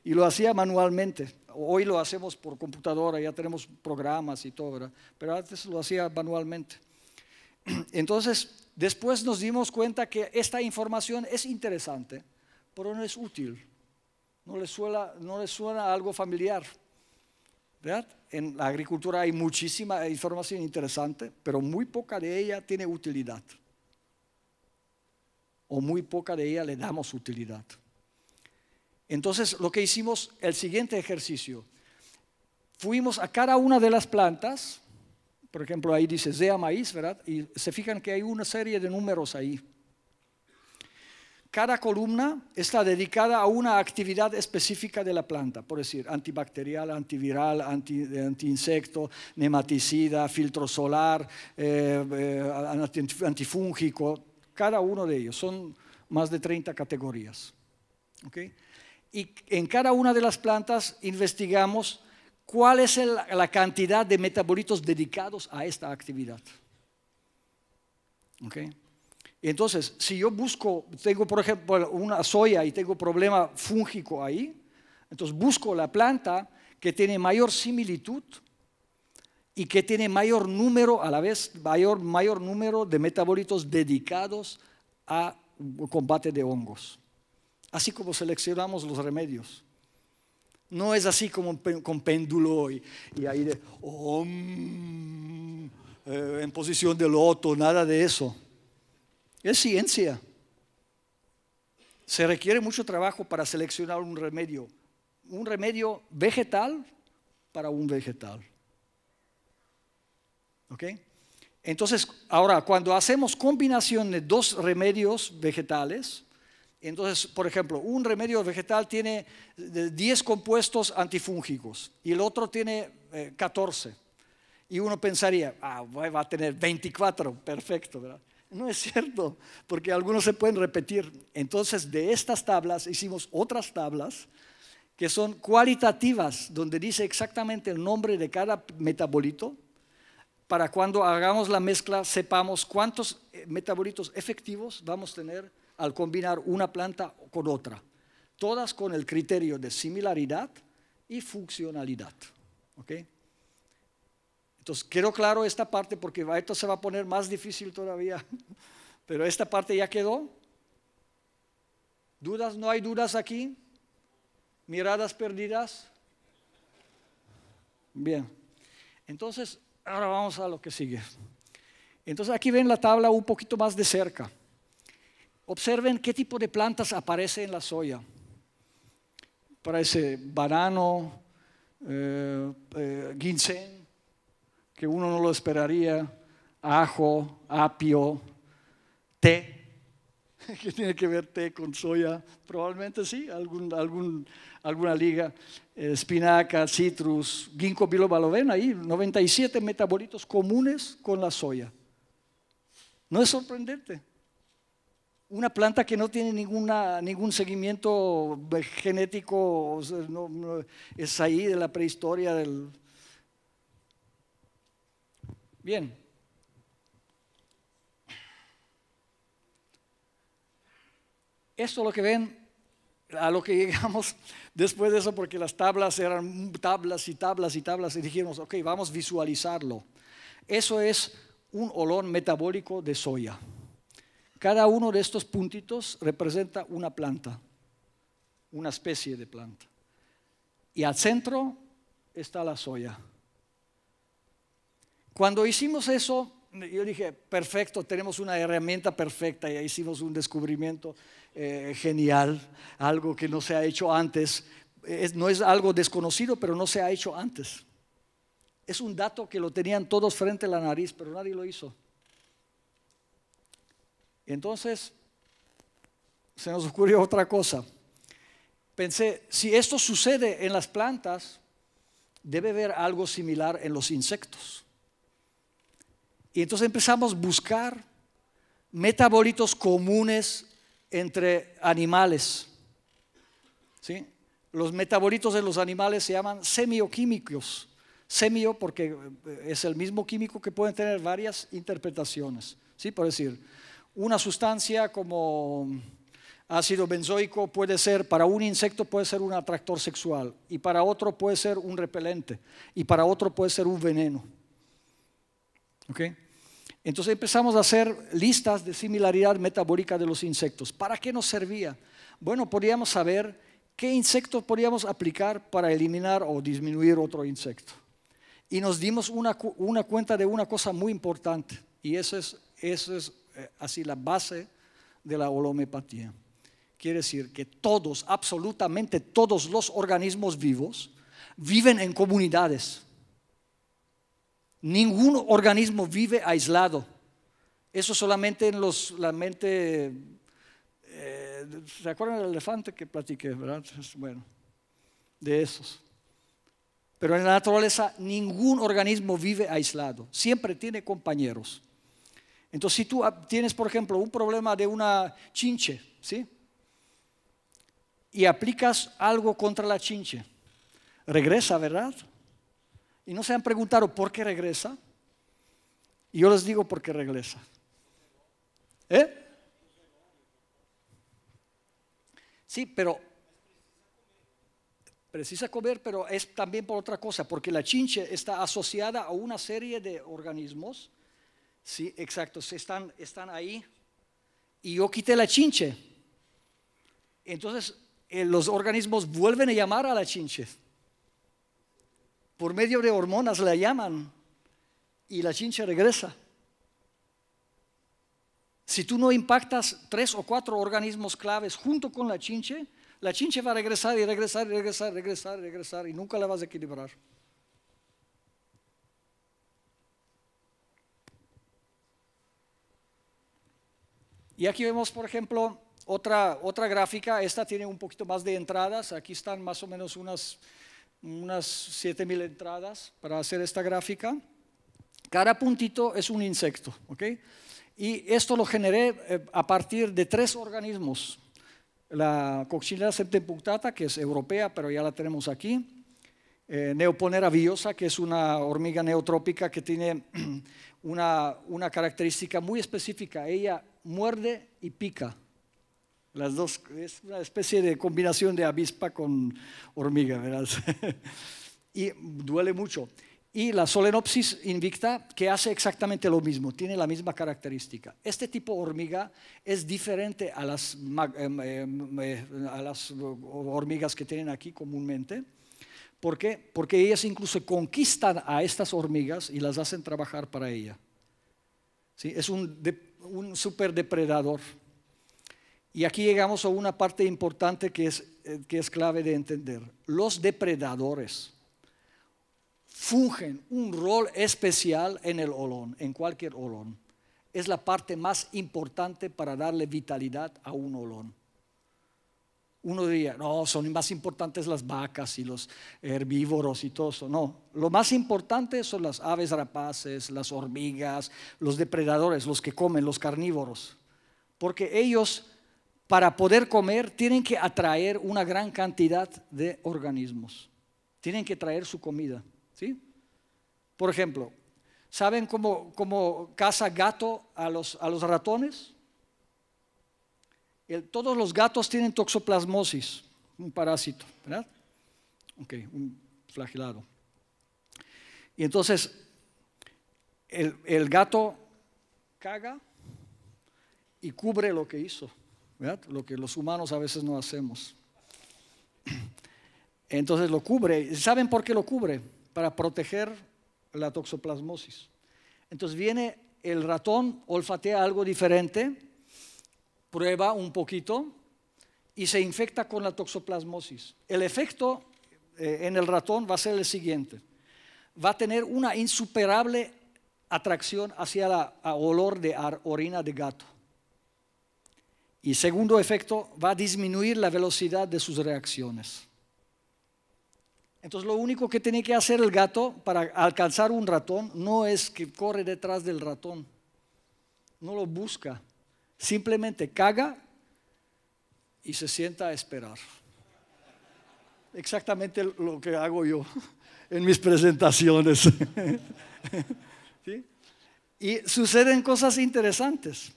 Y lo hacía manualmente. Hoy lo hacemos por computadora, ya tenemos programas y todo, ¿verdad? Pero antes lo hacía manualmente. Entonces, después nos dimos cuenta que esta información es interesante, pero no es útil. No les suena algo familiar, ¿verdad? En la agricultura hay muchísima información interesante, pero muy poca de ella tiene utilidad. O muy poca de ella le damos utilidad. Entonces, lo que hicimos, el siguiente ejercicio, fuimos a cada una de las plantas, por ejemplo, ahí dice Zea maíz, ¿verdad? Y se fijan que hay una serie de números ahí. Cada columna está dedicada a una actividad específica de la planta, por decir, antibacterial, antiviral, antiinsecto, nematicida, filtro solar, antifúngico, cada uno de ellos, son más de 30 categorías. ¿Okay? Y en cada una de las plantas investigamos cuál es la cantidad de metabolitos dedicados a esta actividad. ¿Okay? Y entonces, si yo tengo por ejemplo una soya y tengo problema fúngico ahí, entonces busco la planta que tiene mayor similitud y que tiene mayor número, a la vez mayor número de metabolitos dedicados a combate de hongos. Así como seleccionamos los remedios. No es así como con péndulo y ahí en posición de loto, nada de eso. Es ciencia. Se requiere mucho trabajo para seleccionar un remedio vegetal para un vegetal. ¿Ok? Entonces, ahora, cuando hacemos combinación de dos remedios vegetales, entonces, por ejemplo, un remedio vegetal tiene 10 compuestos antifúngicos y el otro tiene 14. Y uno pensaría, va a tener 24, perfecto, ¿verdad? No es cierto, porque algunos se pueden repetir. Entonces, de estas tablas hicimos otras tablas que son cualitativas, donde dice exactamente el nombre de cada metabolito, para cuando hagamos la mezcla sepamos cuántos metabolitos efectivos vamos a tener al combinar una planta con otra, todas con el criterio de similaridad y funcionalidad. ¿Okay? Entonces, quedó claro esta parte porque esto se va a poner más difícil todavía, pero esta parte ya quedó. ¿Dudas? ¿No hay dudas aquí? ¿Miradas perdidas? Bien, entonces ahora vamos a lo que sigue. Entonces aquí ven la tabla un poquito más de cerca. Observen qué tipo de plantas aparece en la soya. Parece banano, ginseng, que uno no lo esperaría, ajo, apio, té. ¿Qué tiene que ver té con soya? Probablemente sí, alguna liga. Espinaca, citrus, ginkgo biloba, lo ven ahí, 97 metabolitos comunes con la soya. ¿No es sorprendente? Una planta que no tiene ningún seguimiento genético, o sea, no, es ahí de la prehistoria del... Bien. Esto es lo que ven, a lo que llegamos después de eso, porque las tablas eran tablas y tablas y tablas, y dijimos, ok, vamos a visualizarlo. Eso es un olor metabólico de soya. Cada uno de estos puntitos representa una planta, una especie de planta. Y al centro está la soya. Cuando hicimos eso, yo dije, perfecto, tenemos una herramienta perfecta, y hicimos un descubrimiento genial, algo que no se ha hecho antes. No es algo desconocido, pero no se ha hecho antes. Es un dato que lo tenían todos frente a la nariz, pero nadie lo hizo. Entonces, se nos ocurrió otra cosa. Pensé, si esto sucede en las plantas, debe haber algo similar en los insectos. Y entonces empezamos a buscar metabolitos comunes entre animales. ¿Sí? Los metabolitos de los animales se llaman semioquímicos. Semio porque es el mismo químico que pueden tener varias interpretaciones. ¿Sí? Por decir, una sustancia como ácido benzoico puede ser, para un insecto puede ser un atractor sexual, y para otro puede ser un repelente, y para otro puede ser un veneno. ¿Okay? Entonces empezamos a hacer listas de similaridad metabólica de los insectos. ¿Para qué nos servía? Bueno, podíamos saber qué insecto podíamos aplicar para eliminar o disminuir otro insecto. Y nos dimos una cuenta de una cosa muy importante, y eso es así la base de la homeopatía. Quiere decir que todos, absolutamente todos los organismos vivos viven en comunidades. Ningún organismo vive aislado. Eso solamente en la mente. ¿Se acuerdan del elefante que platiqué, verdad? Bueno, de esos. Pero en la naturaleza ningún organismo vive aislado. Siempre tiene compañeros. Entonces, si tú tienes, por ejemplo, un problema de una chinche, ¿sí? Y aplicas algo contra la chinche, regresa, ¿verdad? Y no se han preguntado por qué regresa. Y yo les digo por qué regresa. Sí, pero precisa comer, pero es también por otra cosa, porque la chinche está asociada a una serie de organismos. Sí, exacto, están ahí. Y yo quité la chinche. Entonces, los organismos vuelven a llamar a la chinche. Por medio de hormonas la llaman y la chinche regresa. Si tú no impactas 3 o 4 organismos claves junto con la chinche va a regresar y regresar y regresar, regresar y regresar, y nunca la vas a equilibrar. Y aquí vemos, por ejemplo, otra gráfica. Esta tiene un poquito más de entradas. Aquí están más o menos unas 7,000 entradas para hacer esta gráfica. Cada puntito es un insecto, ¿ok? Y esto lo generé a partir de 3 organismos. la Coccinella septempunctata, que es europea, pero ya la tenemos aquí. Neoponera villosa, que es una hormiga neotrópica que tiene una característica muy específica. Ella muerde y pica. Las dos, es una especie de combinación de avispa con hormiga, ¿verdad? Y duele mucho. Y la Solenopsis invicta, que hace exactamente lo mismo, tiene la misma característica. Este tipo de hormiga es diferente a las hormigas que tienen aquí comúnmente. ¿Por qué? Porque ellas incluso conquistan a estas hormigas y las hacen trabajar para ella. ¿Sí? Es un superdepredador. Y aquí llegamos a una parte importante que es clave de entender. Los depredadores fungen un rol especial en el olón, en cualquier olón. Es la parte más importante para darle vitalidad a un olón. Uno diría, no, son más importantes las vacas y los herbívoros y todo eso. No, lo más importante son las aves rapaces, las hormigas, los depredadores, los que comen, los carnívoros. Porque ellos, para poder comer, tienen que atraer una gran cantidad de organismos. Tienen que traer su comida, ¿sí? Por ejemplo, ¿saben cómo caza gato a los ratones? Todos los gatos tienen toxoplasmosis, un parásito, ¿verdad? Ok, un flagelado. Y entonces, el gato caga y cubre lo que hizo, ¿verdad? Lo que los humanos a veces no hacemos. Entonces lo cubre. ¿Saben por qué lo cubre? Para proteger la toxoplasmosis. Entonces viene el ratón, olfatea algo diferente, prueba un poquito y se infecta con la toxoplasmosis. El efecto en el ratón va a ser el siguiente. Va a tener una insuperable atracción hacia el olor de orina de gato. Y segundo efecto, va a disminuir la velocidad de sus reacciones. Entonces lo único que tiene que hacer el gato para alcanzar un ratón no es que corre detrás del ratón, no lo busca. Simplemente caga y se sienta a esperar. Exactamente lo que hago yo en mis presentaciones. ¿Sí? Y suceden cosas interesantes.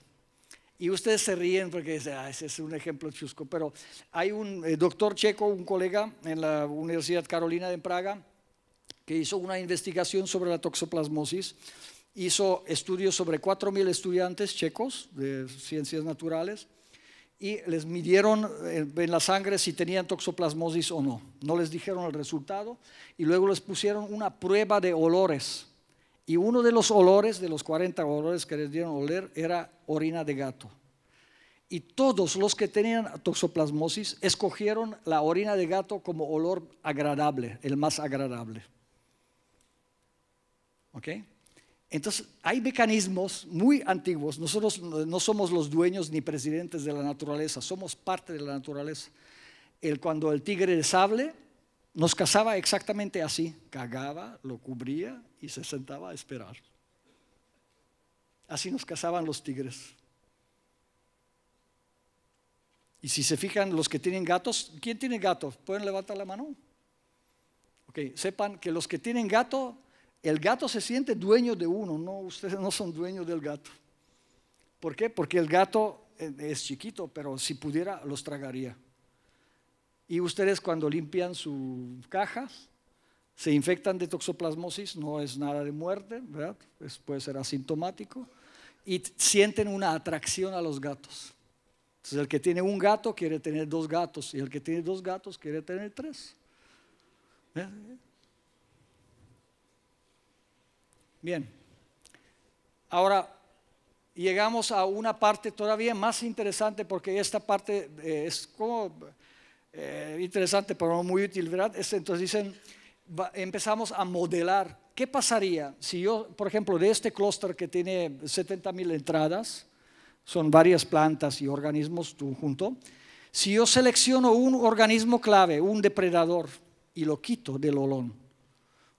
Y ustedes se ríen porque dicen, ese es un ejemplo chusco. Pero hay un doctor checo, un colega en la Universidad Carolina de Praga, que hizo una investigación sobre la toxoplasmosis. Hizo estudios sobre 4.000 estudiantes checos de ciencias naturales y les midieron en la sangre si tenían toxoplasmosis o no. No les dijeron el resultado y luego les pusieron una prueba de olores. Y uno de los olores, de los 40 olores que les dieron a oler, era orina de gato. Y todos los que tenían toxoplasmosis escogieron la orina de gato como olor agradable, el más agradable. ¿Ok? Entonces, hay mecanismos muy antiguos. Nosotros no somos los dueños ni presidentes de la naturaleza, somos parte de la naturaleza. Cuando el tigre de sable nos cazaba exactamente así, cagaba, lo cubría y se sentaba a esperar. Así nos cazaban los tigres. Y si se fijan, los que tienen gatos, ¿quién tiene gatos? ¿Pueden levantar la mano? Ok, sepan que los que tienen gato, el gato se siente dueño de uno, no, ustedes no son dueños del gato. ¿Por qué? Porque el gato es chiquito, pero si pudiera los tragaría. Y ustedes cuando limpian su caja, se infectan de toxoplasmosis, no es nada de muerte, ¿verdad? Puede ser asintomático, y sienten una atracción a los gatos. Entonces el que tiene un gato quiere tener 2 gatos, y el que tiene 2 gatos quiere tener 3. Bien, ahora llegamos a una parte todavía más interesante porque esta parte es como interesante pero no muy útil, ¿verdad? Entonces dicen, empezamos a modelar qué pasaría si yo, por ejemplo, de este clúster que tiene 70.000 entradas, son varias plantas y organismos junto, si yo selecciono un organismo clave, un depredador, y lo quito del olón,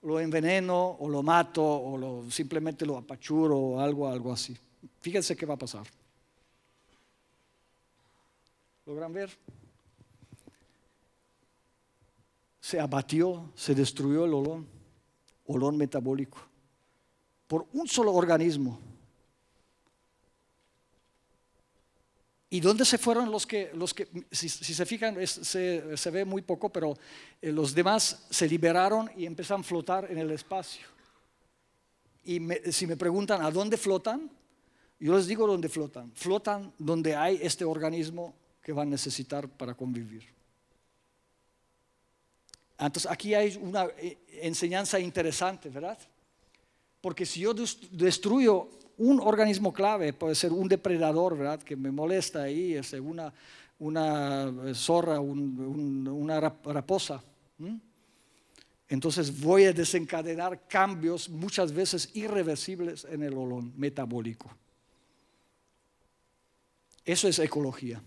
lo enveneno o lo mato o simplemente lo apachuro o algo así. Fíjense qué va a pasar. ¿Logran ver? se abatió, se destruyó el olón metabólico, por un solo organismo. ¿Y dónde se fueron los que si se fijan, se ve muy poco, pero los demás se liberaron y empiezan a flotar en el espacio? Y si me preguntan ¿a dónde flotan? Yo les digo dónde flotan. Flotan donde hay este organismo que van a necesitar para convivir. Entonces aquí hay una enseñanza interesante, ¿verdad? Porque si yo destruyo un organismo clave, puede ser un depredador, ¿verdad? Que me molesta ahí, una zorra, una raposa. Entonces voy a desencadenar cambios muchas veces irreversibles en el olón metabólico. Eso es ecología.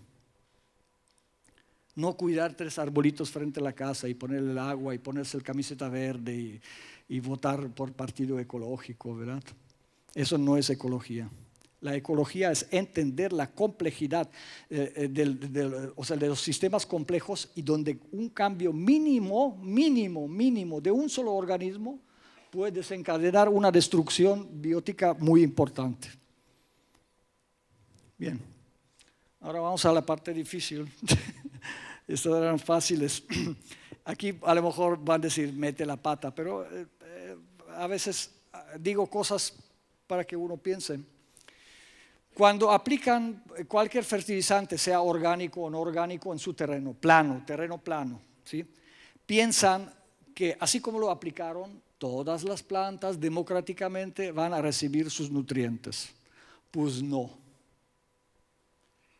No cuidar 3 arbolitos frente a la casa y ponerle el agua y ponerse el camiseta verde y votar por partido ecológico, ¿verdad? Eso no es ecología. La ecología es entender la complejidad de los sistemas complejos y donde un cambio mínimo de un solo organismo puede desencadenar una destrucción biótica muy importante. Bien, ahora vamos a la parte difícil. Estas eran fáciles. Aquí a lo mejor van a decir, mete la pata, pero a veces digo cosas para que uno piense. Cuando aplican cualquier fertilizante, sea orgánico o no orgánico, en su terreno plano, ¿sí? Piensan que así como lo aplicaron, todas las plantas democráticamente van a recibir sus nutrientes. Pues no.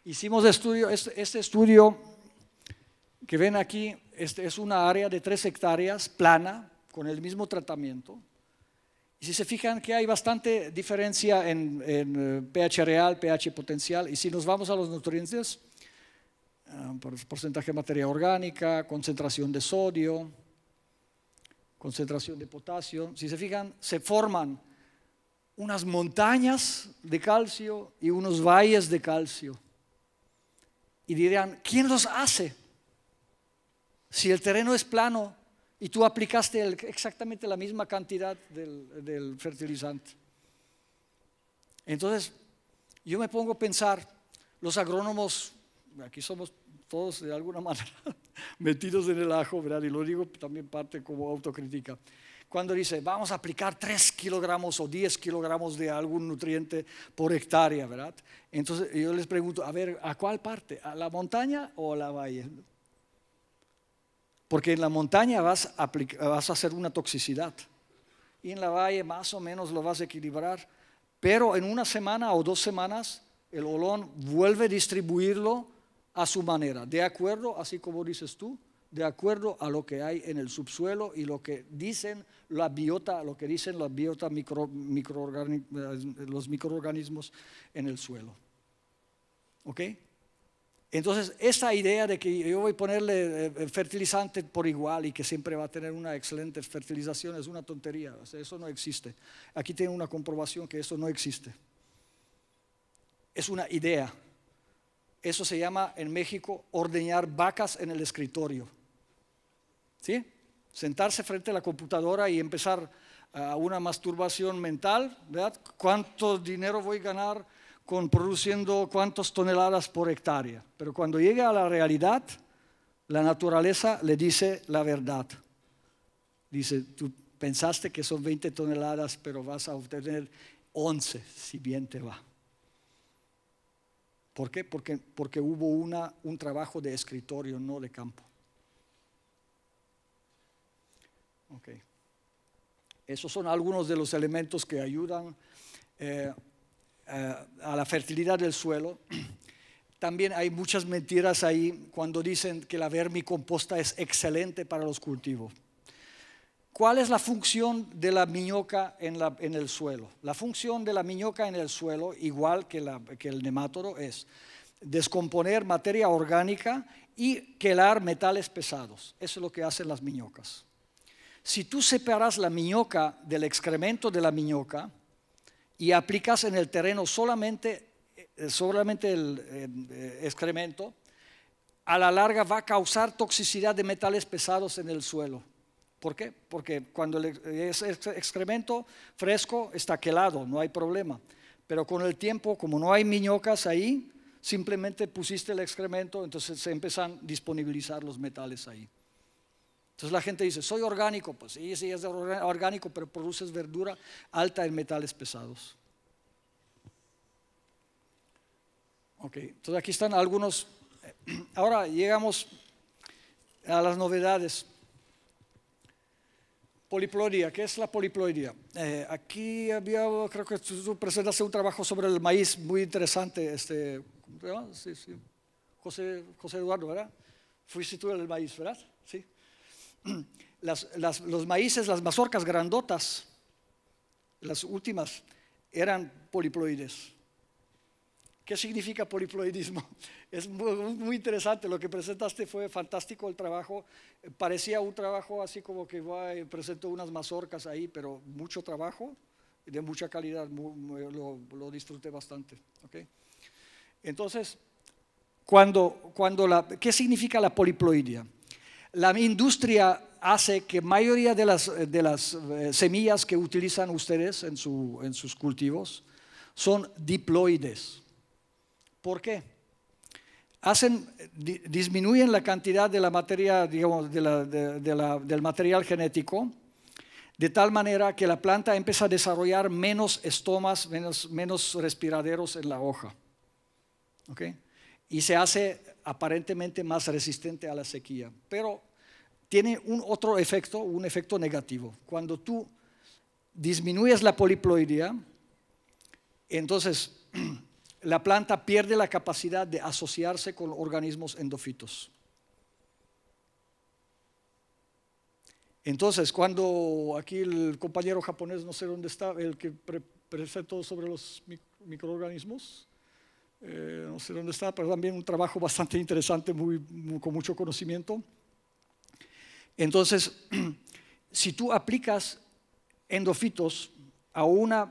Hicimos este estudio que ven aquí, es una área de 3 hectáreas plana, con el mismo tratamiento. Y si se fijan que hay bastante diferencia en pH real, pH potencial, y si nos vamos a los nutrientes, porcentaje de materia orgánica, concentración de sodio, concentración de potasio, si se fijan, se forman unas montañas de calcio y unos valles de calcio. Y dirán, ¿quién los hace? Si el terreno es plano y tú aplicaste exactamente la misma cantidad del fertilizante. Entonces, yo me pongo a pensar, los agrónomos, aquí somos todos de alguna manera metidos en el ajo, ¿verdad? Y lo digo también parte como autocrítica. Cuando dice, vamos a aplicar 3 kilogramos o 10 kilogramos de algún nutriente por hectárea, ¿verdad? Entonces yo les pregunto, a ver, ¿a cuál parte? ¿A la montaña o a la valle? Porque en la montaña vas a hacer una toxicidad y en la valle más o menos lo vas a equilibrar, pero en una semana o 2 semanas el olón vuelve a distribuirlo a su manera, de acuerdo, así como dices tú, de acuerdo a lo que hay en el subsuelo y lo que dicen la biota, los microorganismos en el suelo. ¿Ok? Entonces, esa idea de que yo voy a ponerle fertilizante por igual y que siempre va a tener una excelente fertilización es una tontería. O sea, eso no existe. Aquí tienen una comprobación que eso no existe. Es una idea. Eso se llama en México ordeñar vacas en el escritorio. ¿Sí? Sentarse frente a la computadora y empezar a una masturbación mental, ¿verdad? ¿Cuánto dinero voy a ganar produciendo cuántas toneladas por hectárea? Pero cuando llega a la realidad, la naturaleza le dice la verdad. Dice, tú pensaste que son 20 toneladas, pero vas a obtener 11, si bien te va. ¿Por qué? Porque hubo un trabajo de escritorio, no de campo. Okay. Esos son algunos de los elementos que ayudan a la fertilidad del suelo. También hay muchas mentiras ahí cuando dicen que la vermicomposta es excelente para los cultivos. ¿Cuál es la función de la minhoca en el suelo? La función de la minhoca en el suelo, igual que el nemátodo, es descomponer materia orgánica y quelar metales pesados. Eso es lo que hacen las minhocas. Si tú separas la minhoca del excremento de la minhoca y aplicas en el terreno solamente el excremento, a la larga va a causar toxicidad de metales pesados en el suelo. ¿Por qué? Porque cuando es excremento fresco está quelado, no hay problema. Pero con el tiempo, como no hay miñocas ahí, simplemente pusiste el excremento, entonces se empiezan a disponibilizar los metales ahí. Entonces la gente dice, soy orgánico. Pues sí, sí es orgánico, pero produces verdura alta en metales pesados. Ok, entonces aquí están algunos. Ahora llegamos a las novedades. Poliploidía, ¿qué es la poliploidía? Aquí creo que tú presentaste un trabajo sobre el maíz muy interesante. Sí, sí. José Eduardo, ¿verdad? Fuiste tú el maíz, ¿verdad? Sí. Los maíces, las mazorcas grandotas, las últimas, eran poliploides. ¿Qué significa poliploidismo? Es muy interesante, lo que presentaste fue fantástico el trabajo, parecía un trabajo así como que presentó unas mazorcas ahí, pero mucho trabajo y de mucha calidad, lo disfruté bastante. ¿Okay? Entonces, ¿qué significa la poliploidia? La industria hace que mayoría de las semillas que utilizan ustedes en sus cultivos son diploides. ¿Por qué? Disminuyen la cantidad de la materia, digamos, del material genético, de tal manera que la planta empieza a desarrollar menos estomas, menos respiraderos en la hoja. ¿Okay? Y se hace aparentemente más resistente a la sequía. Pero tiene otro efecto, un efecto negativo. Cuando tú disminuyes la poliploidía, entonces la planta pierde la capacidad de asociarse con organismos endófitos. Entonces, cuando aquí el compañero japonés, no sé dónde está, el que presentó sobre los microorganismos, no sé dónde está, pero también un trabajo bastante interesante, con mucho conocimiento. Entonces, si tú aplicas endofitos a una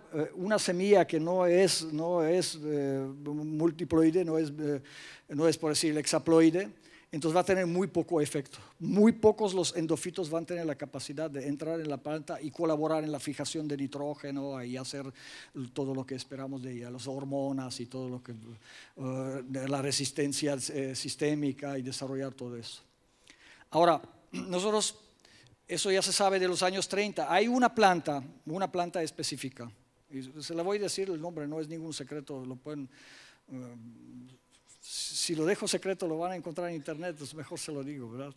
semilla que no es multiploide, no es por decir hexaploide, entonces va a tener muy poco efecto. Muy pocos los endofitos van a tener la capacidad de entrar en la planta y colaborar en la fijación de nitrógeno y hacer todo lo que esperamos de ella, las hormonas y todo lo que, de la resistencia sistémica y desarrollar todo eso. Ahora, nosotros, eso ya se sabe de los años 30, hay una planta específica, y se la voy a decir el nombre, no es ningún secreto, lo pueden, si lo dejo secreto lo van a encontrar en internet, pues mejor se lo digo, ¿verdad?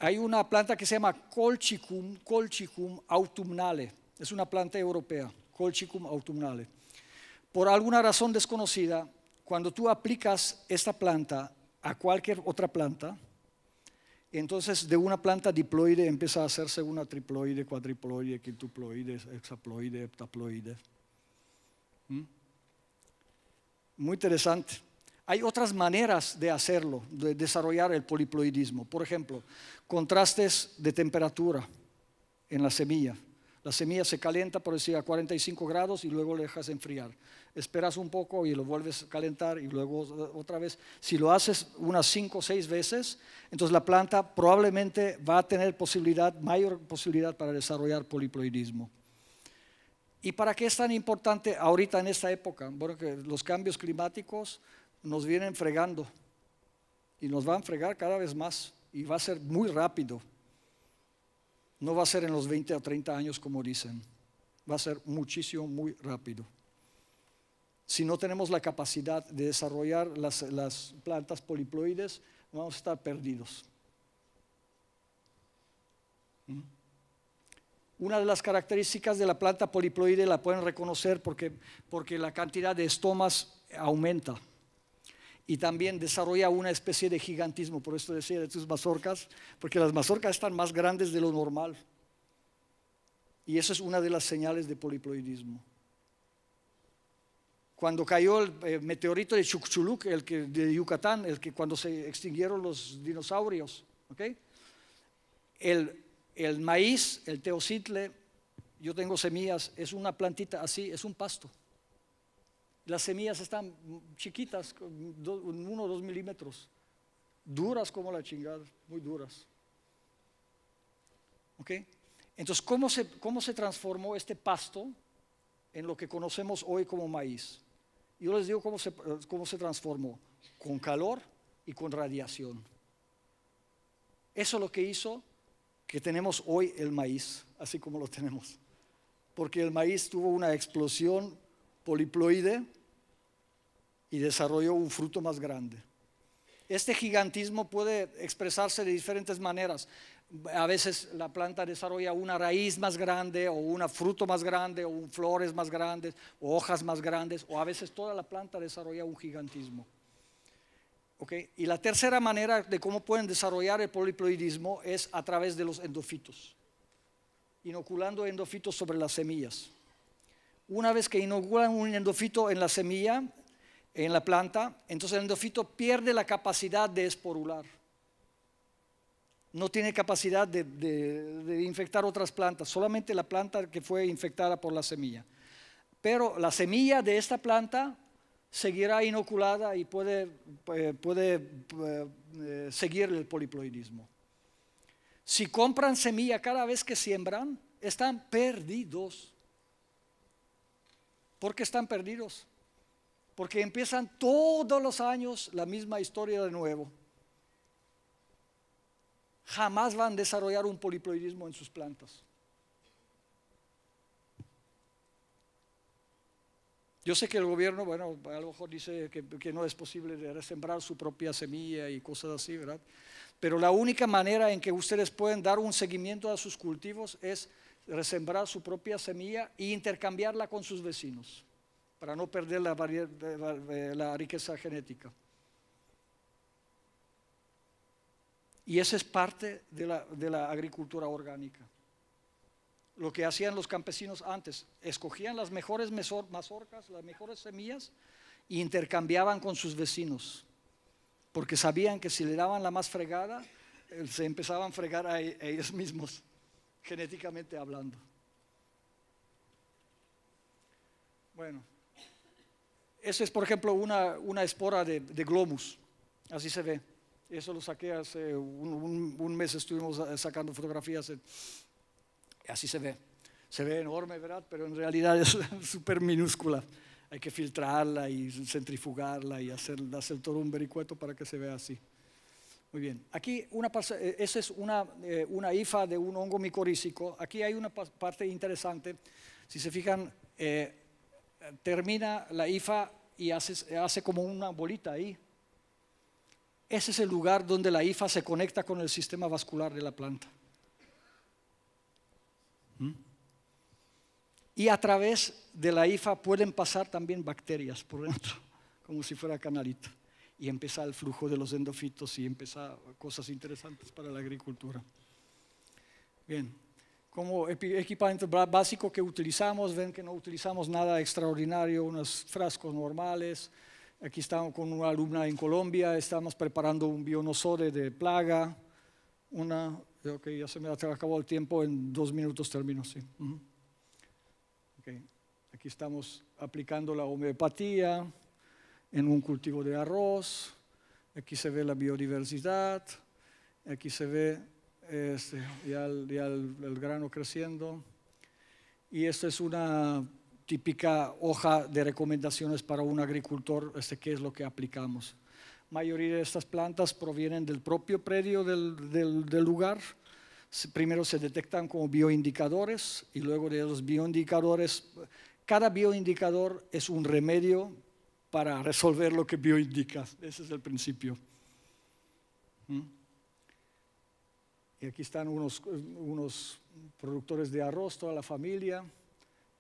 Hay una planta que se llama Colchicum autumnale, es una planta europea, Colchicum autumnale. Por alguna razón desconocida, cuando tú aplicas esta planta a cualquier otra planta, entonces de una planta diploide empieza a hacerse una triploide, cuadriploide, quintuploide, hexaploide, heptaploide. Muy interesante. Hay otras maneras de hacerlo, de desarrollar el poliploidismo. Por ejemplo, contrastes de temperatura en la semilla. La semilla se calienta, por decir, a 45 grados y luego le dejas enfriar. Esperas un poco y lo vuelves a calentar y luego otra vez. Si lo haces unas 5 o 6 veces, entonces la planta probablemente va a tener mayor posibilidad para desarrollar poliploidismo. ¿Y para qué es tan importante ahorita en esta época? Bueno, que los cambios climáticos nos vienen fregando y nos van a fregar cada vez más y va a ser muy rápido. No va a ser en los 20 o 30 años como dicen, va a ser muchísimo, muy rápido. Si no tenemos la capacidad de desarrollar las plantas poliploides, vamos a estar perdidos. Una de las características de la planta poliploide la pueden reconocer porque la cantidad de estomas aumenta. Y también desarrolla una especie de gigantismo, por eso decía de tus mazorcas, porque las mazorcas están más grandes de lo normal. Y eso es una de las señales de poliploidismo. Cuando cayó el meteorito de Chukchuluk, de Yucatán, cuando se extinguieron los dinosaurios, ¿okay? El maíz, el teocitle, yo tengo semillas, es una plantita así, es un pasto. Las semillas están chiquitas, 1 o 2 milímetros. duras como la chingada, muy duras. ¿Ok? Entonces, ¿cómo se transformó este pasto en lo que conocemos hoy como maíz? Yo les digo cómo se transformó, con calor y con radiación. Eso es lo que hizo que tenemos hoy el maíz, así como lo tenemos. Porque el maíz tuvo una explosión poliploide y desarrolló un fruto más grande. Este gigantismo puede expresarse de diferentes maneras. A veces la planta desarrolla una raíz más grande, o un fruto más grande, o flores más grandes, o hojas más grandes, o a veces toda la planta desarrolla un gigantismo. ¿Okay? Y la tercera manera de cómo pueden desarrollar el poliploidismo es a través de los endofitos, inoculando endofitos sobre las semillas. Una vez que inoculan un endofito en la semilla, en la planta, entonces el endofito pierde la capacidad de esporular. No tiene capacidad de infectar otras plantas, solamente la planta que fue infectada por la semilla. Pero la semilla de esta planta seguirá inoculada y puede seguir el poliploidismo. Si compran semilla cada vez que siembran, están perdidos. ¿Por qué están perdidos? Porque empiezan todos los años la misma historia de nuevo. Jamás van a desarrollar un poliploidismo en sus plantas. Yo sé que el gobierno, bueno, a lo mejor dice que no es posible resembrar su propia semilla y cosas así, ¿verdad? Pero la única manera en que ustedes pueden dar un seguimiento a sus cultivos es resembrar su propia semilla e intercambiarla con sus vecinos, para no perder la riqueza genética. Y esa es parte de la agricultura orgánica. Lo que hacían los campesinos antes, escogían las mejores mazorcas, las mejores semillas, e intercambiaban con sus vecinos, porque sabían que si le daban la más fregada, se empezaban a fregar a ellos mismos, genéticamente hablando. Bueno, esa es por ejemplo una espora de glomus, así se ve. Eso lo saqué hace un mes, estuvimos sacando fotografías. Así se ve enorme, ¿verdad? Pero en realidad es súper minúscula. Hay que filtrarla y centrifugarla y hacer todo un vericueto para que se vea así. Muy bien. Aquí esa es una hifa de un hongo micorrízico. Aquí hay una parte interesante. Si se fijan, termina la hifa y hace como una bolita ahí. Ese es el lugar donde la hifa se conecta con el sistema vascular de la planta. Y a través de la hifa pueden pasar también bacterias por dentro, como si fuera canalito. Y empieza el flujo de los endofitos y empieza cosas interesantes para la agricultura. Bien, como equipamiento básico que utilizamos, ven que no utilizamos nada extraordinario, unos frascos normales. Aquí estamos con una alumna en Colombia, estamos preparando un bionosode de plaga. Ya se me acabó el tiempo, en 2 minutos termino, sí. Okay. Aquí estamos aplicando la homeopatía en un cultivo de arroz. Aquí se ve la biodiversidad. Aquí se ve ya el grano creciendo. Y esta es una típica hoja de recomendaciones para un agricultor, qué es lo que aplicamos. La mayoría de estas plantas provienen del propio predio del lugar. Primero se detectan como bioindicadores y luego de los bioindicadores, cada bioindicador es un remedio para resolver lo que bioindica. Ese es el principio. Y aquí están unos productores de arroz, toda la familia.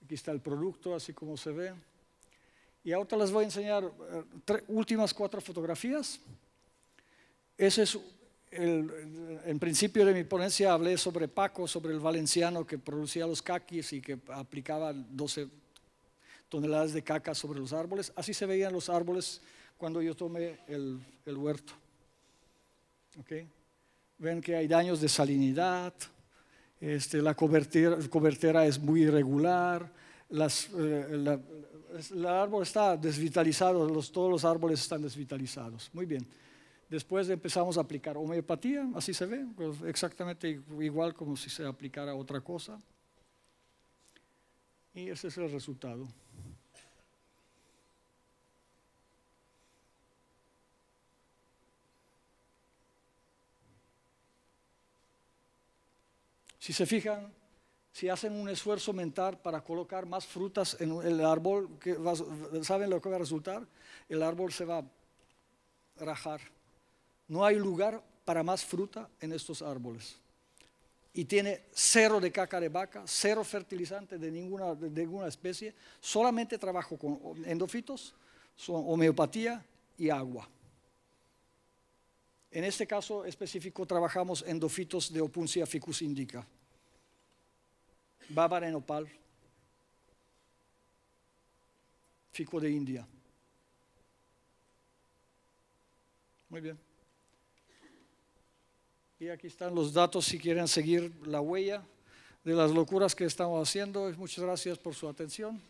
Aquí está el producto, así como se ve. Y ahora les voy a enseñar últimas 4 fotografías. Ese es en principio de mi ponencia hablé sobre Paco, sobre el valenciano que producía los caquis y que aplicaba 12 toneladas de caca sobre los árboles. Así se veían los árboles cuando yo tomé el huerto. ¿Okay? Ven que hay daños de salinidad, la cobertera es muy irregular, el árbol está desvitalizado, todos los árboles están desvitalizados. Muy bien. Después empezamos a aplicar homeopatía, así se ve, pues exactamente igual como si se aplicara otra cosa. Y ese es el resultado. Si se fijan, si hacen un esfuerzo mental para colocar más frutas en el árbol, ¿saben lo que va a resultar? El árbol se va a rajar. No hay lugar para más fruta en estos árboles. Y tiene cero de caca de vaca, cero fertilizante de ninguna especie, solamente trabajo con endofitos, homeopatía y agua. En este caso específico trabajamos endofitos de Opuncia ficus indica, bávara nopal, fico de India. Muy bien. Y aquí están los datos si quieren seguir la huella de las locuras que estamos haciendo. Muchas gracias por su atención.